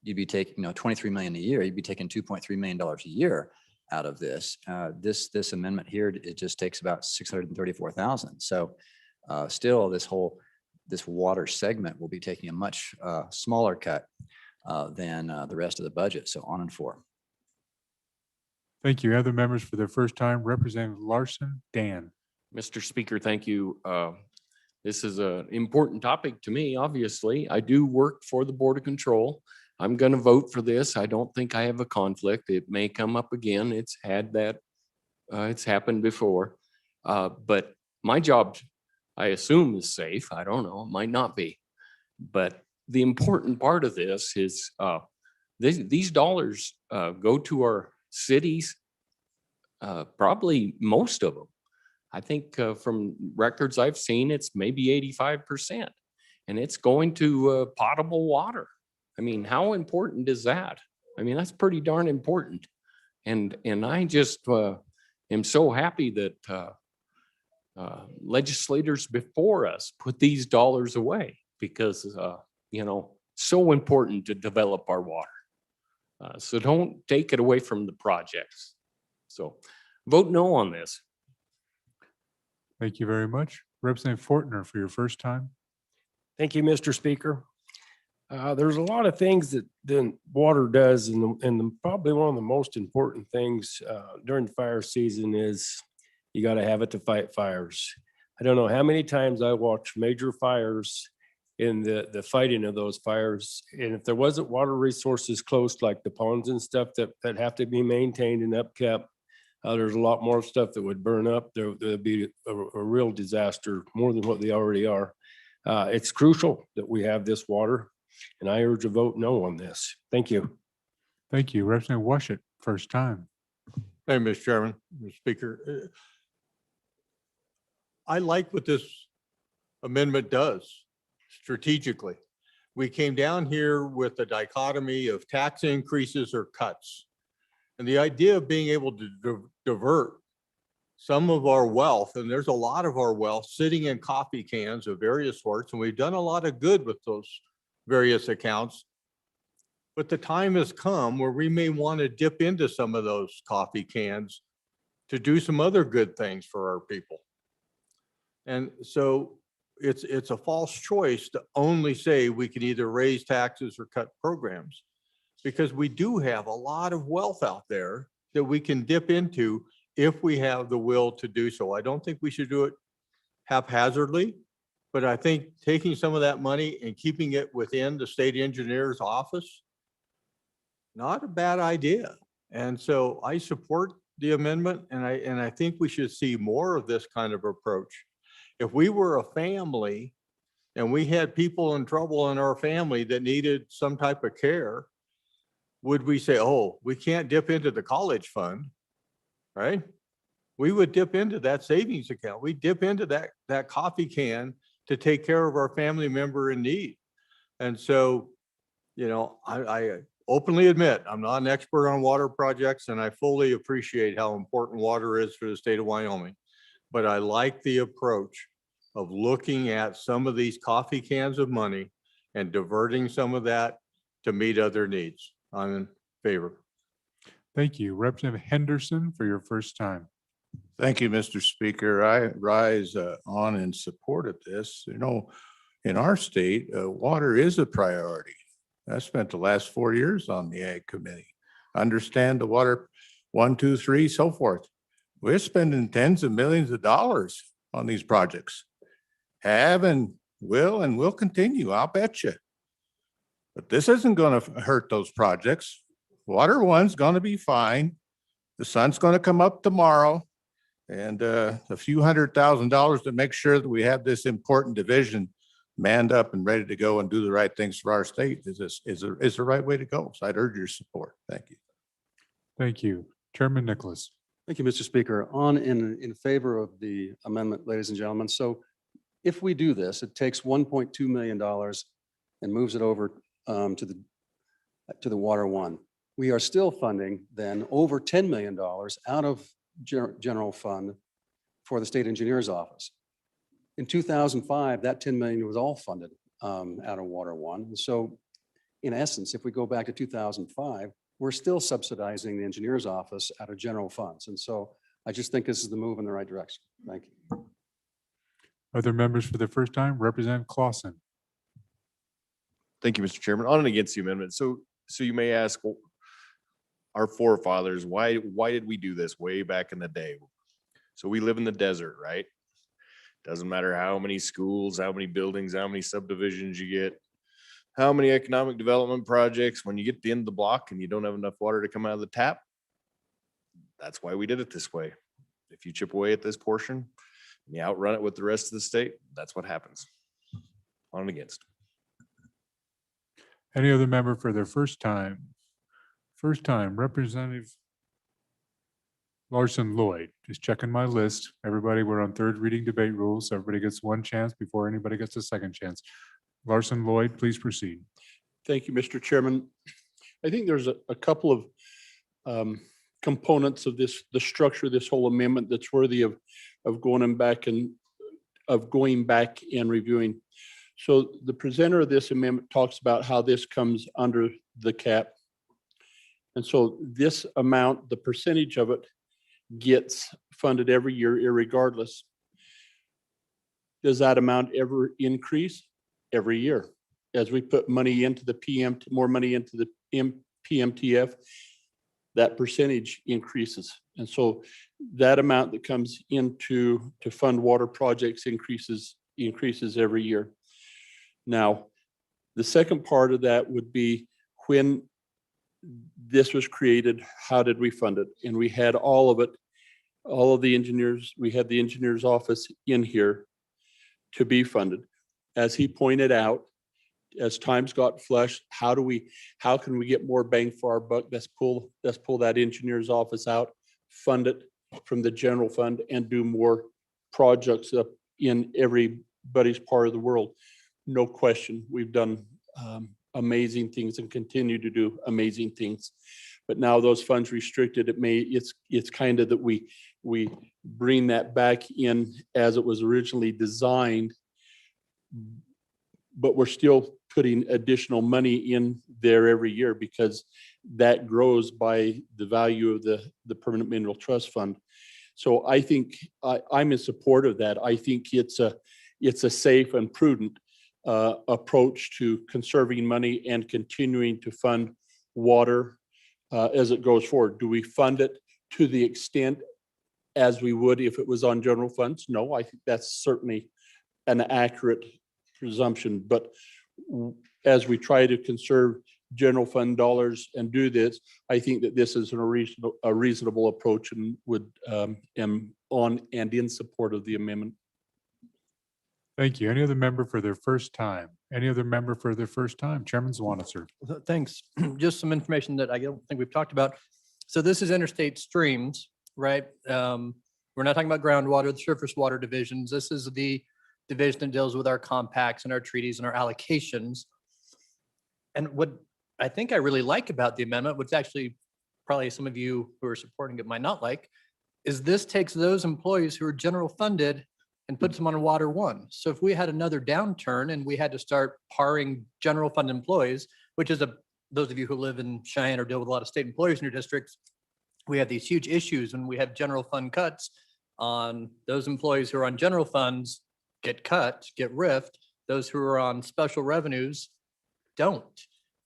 you'd be taking, $23 million a year, you'd be taking $2.3 million a year out of this. This amendment here, it just takes about 634,000. So still this water segment will be taking a much smaller cut than the rest of the budget. So on and for. Thank you. Other members for their first time, Representative Larson, Dan. Mr. Speaker, thank you. This is an important topic to me, obviously. I do work for the Board of Control. I'm going to vote for this. I don't think I have a conflict. It may come up again. It's happened before. But my job, I assume, is safe. I don't know. It might not be. But the important part of this is these dollars go to our cities, probably most of them. I think from records I've seen, it's maybe 85%. And it's going to potable water. I mean, how important is that? I mean, that's pretty darn important. And I just am so happy that legislators before us put these dollars away because, so important to develop our water. So don't take it away from the projects. So vote no on this. Thank you very much. Representative Fortner for your first time. Thank you, Mr. Speaker. There's a lot of things that the water does, and probably one of the most important things during fire season is you got to have it to fight fires. I don't know how many times I watched major fires in the fighting of those fires. And if there wasn't water resources close, like the ponds and stuff that have to be maintained and upkept, there's a lot more stuff that would burn up. There'd be a real disaster, more than what they already are. It's crucial that we have this water, and I urge a vote no on this. Thank you. Thank you. Representative Washut, first time. Thank you, Mr. Chairman, Mr. Speaker. I like what this amendment does strategically. We came down here with a dichotomy of tax increases or cuts. And the idea of being able to divert some of our wealth, and there's a lot of our wealth sitting in coffee cans of various sorts, and we've done a lot of good with those various accounts. But the time has come where we may want to dip into some of those coffee cans to do some other good things for our people. And so it's a false choice to only say we can either raise taxes or cut programs, because we do have a lot of wealth out there that we can dip into if we have the will to do so. I don't think we should do it haphazardly, but I think taking some of that money and keeping it within the state engineer's office, not a bad idea. And so I support the amendment, and I think we should see more of this kind of approach. If we were a family and we had people in trouble in our family that needed some type of care, would we say, oh, we can't dip into the college fund, right? We would dip into that savings account. We dip into that coffee can to take care of our family member in need. And so, I openly admit I'm not an expert on water projects, and I fully appreciate how important water is for the state of Wyoming. But I like the approach of looking at some of these coffee cans of money and diverting some of that to meet other needs. I'm in favor. Thank you. Representative Henderson for your first time. Thank you, Mr. Speaker. I rise on in support of this. In our state, water is a priority. I spent the last 4 years on the Ag Committee. Understand the water 1, 2, 3, so forth. We're spending tens of millions of dollars on these projects. Have and will continue, I'll bet you. But this isn't going to hurt those projects. Water one's going to be fine. The sun's going to come up tomorrow. And a few $100,000 to make sure that we have this important division manned up and ready to go and do the right things for our state is the right way to go. So I'd urge your support. Thank you. Thank you. Chairman Nicholas. Thank you, Mr. Speaker. On in favor of the amendment, ladies and gentlemen. So if we do this, it takes $1.2 million and moves it over to the Water One. We are still funding then over $10 million out of general fund for the state engineer's office. In 2005, that 10 million was all funded out of Water One. And so in essence, if we go back to 2005, we're still subsidizing the engineer's office out of general funds. And so I just think this is the move in the right direction. Thank you. Other members for the first time, Representative Clausen. Thank you, Mr. Chairman. On and against the amendment. So you may ask, well, our forefathers, why did we do this way back in the day? So we live in the desert, right? Doesn't matter how many schools, how many buildings, how many subdivisions you get, how many economic development projects, when you get to the end of the block and you don't have enough water to come out of the tap, that's why we did it this way. If you chip away at this portion and you outrun it with the rest of the state, that's what happens. On and against. Any other member for their first time? First time, Representative Larson Lloyd. Just checking my list. Everybody, we're on third reading debate rules. Everybody gets one chance before anybody gets a second chance. Larson Lloyd, please proceed. Thank you, Mr. Chairman. I think there's a couple of components of this, the structure of this whole amendment that's worthy of going back and reviewing. So the presenter of this amendment talks about how this comes under the cap. And so this amount, the percentage of it gets funded every year irregardless. Does that amount ever increase? Every year. As we put money into the more money into the PMTF, that percentage increases. And so that amount that comes into to fund water projects increases every year. Now, the second part of that would be when this was created, how did we fund it? And we had all of it, all of the engineers, we had the engineer's office in here to be funded. As he pointed out, as times got flush, how can we get more bang for our buck? Let's pull that engineer's office out, fund it from the general fund, and do more projects up in everybody's part of the world. No question, we've done amazing things and continue to do amazing things. But now those funds restricted, it's kind of that we bring that back in as it was originally designed, but we're still putting additional money in there every year because that grows by the value of the Permanent Mineral Trust Fund. So I think I'm in support of that. I think it's a safe and prudent approach to conserving money and continuing to fund water as it goes forward. Do we fund it to the extent as we would if it was on general funds? No, I think that's certainly an accurate presumption. But as we try to conserve general fund dollars and do this, I think that this is a reasonable approach and would am on and in support of the amendment. Thank you. Any other member for their first time? Any other member for their first time? Chairman Zwanitzer. Thanks. Just some information that I don't think we've talked about. So this is interstate streams, right? We're not talking about groundwater, the surface water divisions. This is the division that deals with our compacts and our treaties and our allocations. And what I think I really like about the amendment, which actually probably some of you who are supporting it might not like, is this takes those employees who are general funded and puts them on Water One. So if we had another downturn and we had to start parring general fund employees, which is those of you who live in Cheyenne or deal with a lot of state employees in your districts, we have these huge issues when we have general fund cuts on those employees who are on general funds get cut, get riffed. Those who are on special revenues don't.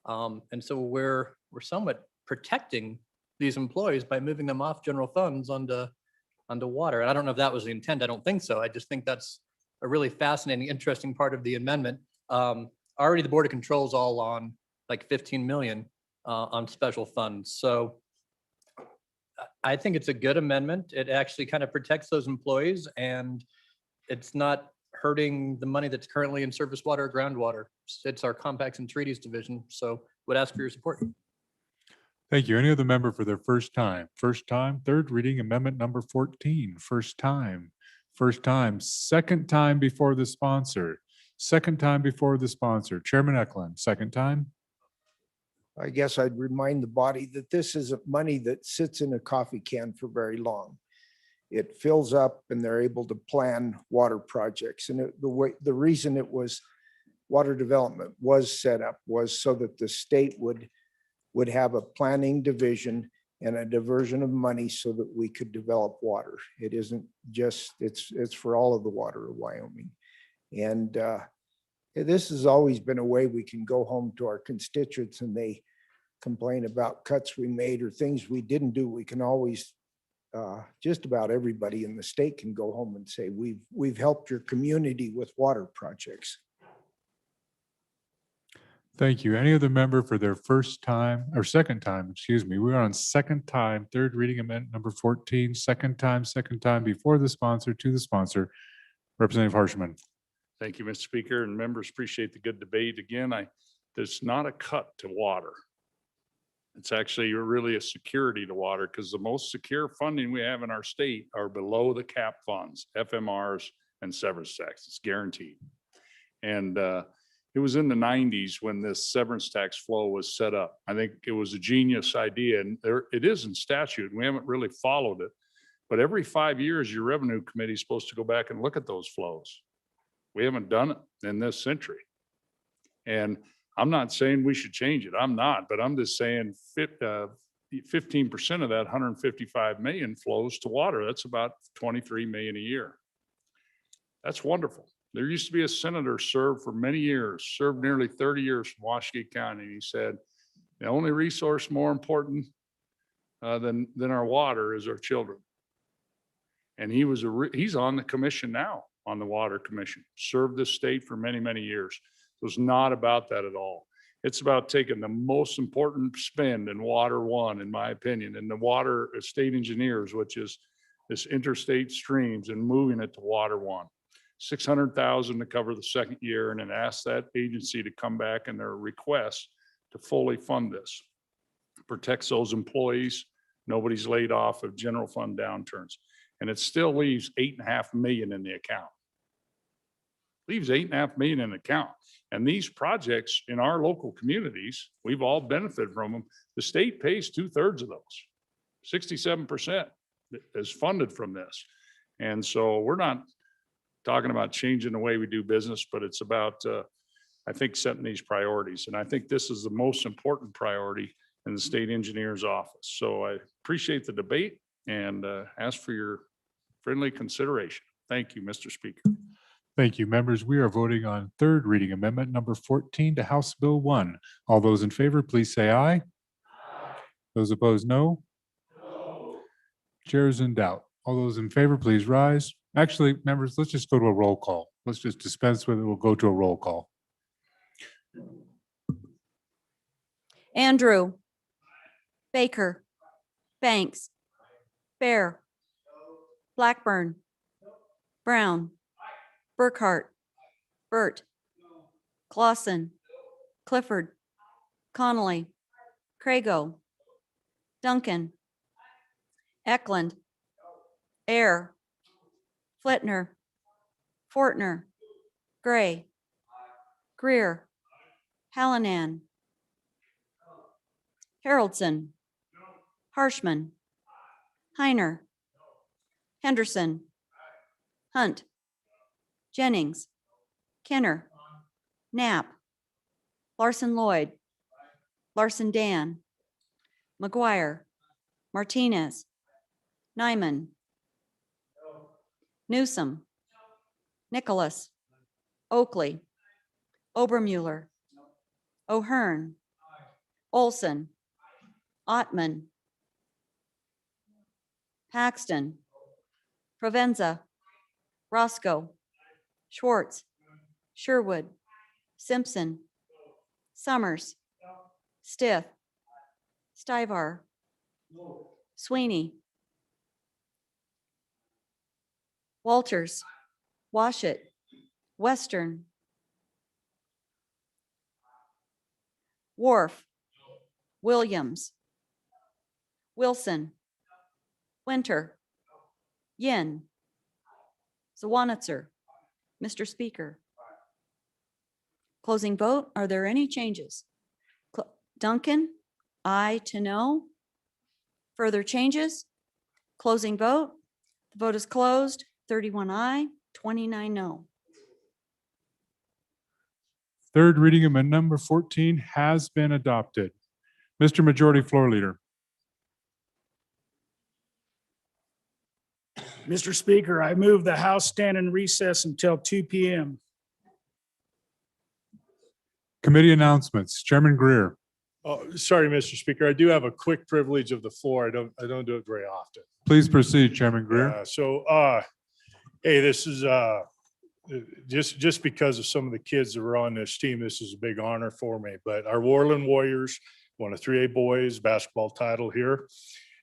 And so we're somewhat protecting these employees by moving them off general funds onto water. And I don't know if that was the intent. I don't think so. I just think that's a really fascinating, interesting part of the amendment. Already the Board of Control's all on like 15 million on special funds. So I think it's a good amendment. It actually kind of protects those employees and it's not hurting the money that's currently in surface water or groundwater. It's our compacts and treaties division. So would ask for your support. Thank you. Any other member for their first time? First time, third reading amendment number 14, first time, second time before the sponsor, Chairman Eklund, second time. I guess I'd remind the body that this isn't money that sits in a coffee can for very long. It fills up and they're able to plan water projects. And the reason it was water development was set up was so that the state would have a planning division and a diversion of money so that we could develop water. It isn't just, it's for all of the water of Wyoming. And this has always been a way we can go home to our constituents and they complain about cuts we made or things we didn't do. We can always, just about everybody in the state can go home and say, we've helped your community with water projects. Thank you. Any other member for their first time or second time, excuse me, we're on second time, third reading amendment number 14, second time before the sponsor to the sponsor, Representative Harshman. Thank you, Mr. Speaker, and members appreciate the good debate. Again, I It's not a cut to water. It's actually really a security to water because the most secure funding we have in our state are below the cap funds, FMRs and severance tax. It's guaranteed. And it was in the 90s when this severance tax flow was set up. I think it was a genius idea, and it is in statute. We haven't really followed it. But every 5 years, your revenue committee is supposed to go back and look at those flows. We haven't done it in this century. And I'm not saying we should change it. I'm not, but I'm just saying 15% of that 155 million flows to water. That's about 23 million a year. That's wonderful. There used to be a senator served for many years, served nearly 30 years from Washtenaw County. And he said, the only resource more important than our water is our children. And he's on the commission now, on the Water Commission, served the state for many, many years. So it's not about that at all. It's about taking the most important spend in Water One, in my opinion, and the water state engineers, which is this interstate streams, and moving it to Water One. 600,000 to cover the second year, and then ask that agency to come back in their request to fully fund this. Protects those employees. Nobody's laid off of general fund downturns. And it still leaves 8.5 million in the account. Leaves 8.5 million in the account. And these projects in our local communities, we've all benefited from them. The state pays 2/3 of those. 67% is funded from this. And so we're not talking about changing the way we do business, but it's about, I think, setting these priorities. And I think this is the most important priority in the state engineer's office. So I appreciate the debate and ask for your friendly consideration. Thank you, Mr. Speaker. Thank you, members. We are voting on third reading amendment number 14 to House Bill 1. All those in favor, please say aye. Those opposed, no. Chair is in doubt. All those in favor, please rise. Actually, members, let's just go to a roll call. Let's just dispense with it. We'll go to a roll call. Andrew. Baker. Banks. Bear. Blackburn. Brown. Burkhart. Burt. Clausen. Clifford. Connolly. Crago. Duncan. Eklund. Air. Flitner. Fortner. Gray. Greer. Hallinan. Haroldson. Harshman. Heiner. Henderson. Hunt. Jennings. Kenner. Knapp. Larson Lloyd. Larson Dan. McGuire. Martinez. Nyman. Newsom. Nicholas. Oakley. Obermuller. O'Hearn. Olson. Ottman. Paxton. Provenza. Roscoe. Schwartz. Sherwood. Simpson. Summers. Stith. Stivar. Sweeney. Walters. Washit. Western. Wharf. Williams. Wilson. Winter. Yin. Zawanitzer. Mr. Speaker. Closing vote. Are there any changes? Duncan, aye to no. Further changes? Closing vote. The vote is closed. 31 aye, 29 no. Third reading amendment number 14 has been adopted. Mr. Majority Floor Leader. Mr. Speaker, I move the House stand in recess until 2 p.m. Committee announcements. Chairman Greer. Oh, sorry, Mr. Speaker. I do have a quick privilege of the floor. I don't do it very often. Please proceed, Chairman Greer. Hey, this is just because of some of the kids that were on this team, this is a big honor for me. But our Warland Warriors won a 3A boys basketball title here.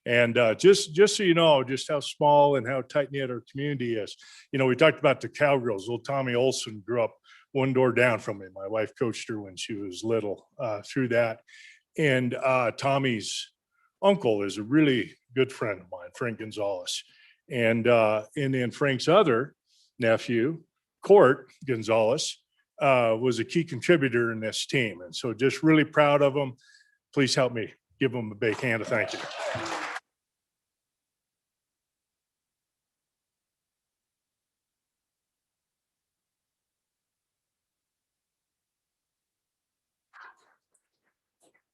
And just so you know, just how small and how tight knit our community is. You know, we talked about the Cowgirls. Old Tommy Olson grew up one door down from me. My wife coached her when she was little through that. And Tommy's uncle is a really good friend of mine, Frank Gonzalez. And then Frank's other nephew, Court Gonzalez, was a key contributor in this team. And so just really proud of him. Please help me give him a big hand of thank you.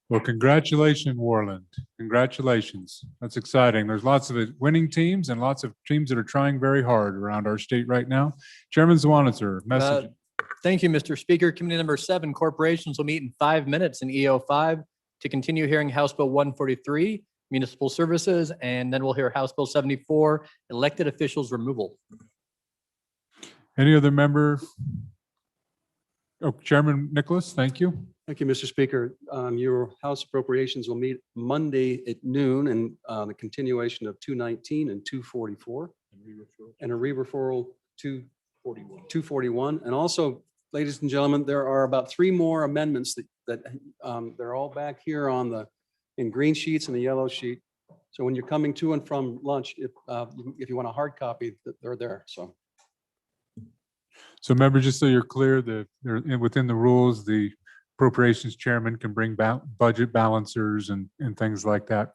Well, congratulations, Warland. Congratulations. That's exciting. There's lots of winning teams and lots of teams that are trying very hard around our state right now. Chairman Zwanitzer, message. Thank you, Mr. Speaker. Committee number 7, corporations will meet in 5 minutes in EO5 to continue hearing House Bill 143, municipal services, and then we'll hear House Bill 74, elected officials removal. Any other member? Oh, Chairman Nicholas, thank you. Thank you, Mr. Speaker. Your House Appropriations will meet Monday at noon and the continuation of 219 and 244 and a re-referral to 241. And also, ladies and gentlemen, there are about 3 more amendments that they're all back here in green sheets and the yellow sheet. So when you're coming to and from lunch, if you want a hard copy, they're there. So member, just so you're clear, within the rules, the appropriations chairman can bring budget balancers and things like that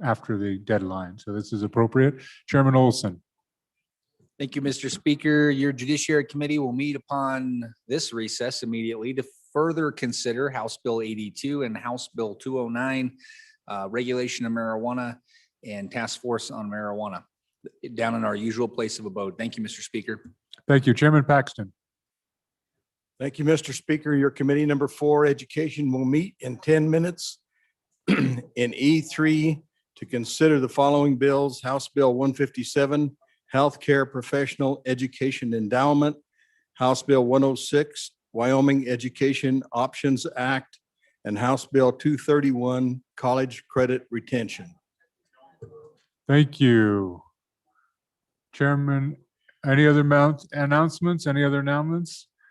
after the deadline. So this is appropriate. Chairman Olson. Thank you, Mr. Speaker. Your Judiciary Committee will meet upon this recess immediately to further consider House Bill 82 and House Bill 209, regulation of marijuana and task force on marijuana down in our usual place of abode. Thank you, Mr. Speaker. Thank you. Chairman Paxton. Thank you, Mr. Speaker. Your committee number 4, education, will meet in 10 minutes in E3 to consider the following bills: House Bill 157, Healthcare Professional Education Endowment; House Bill 106, Wyoming Education Options Act; and House Bill 231, College Credit Retention. Thank you. Chairman, any other announcements? Any other announcements?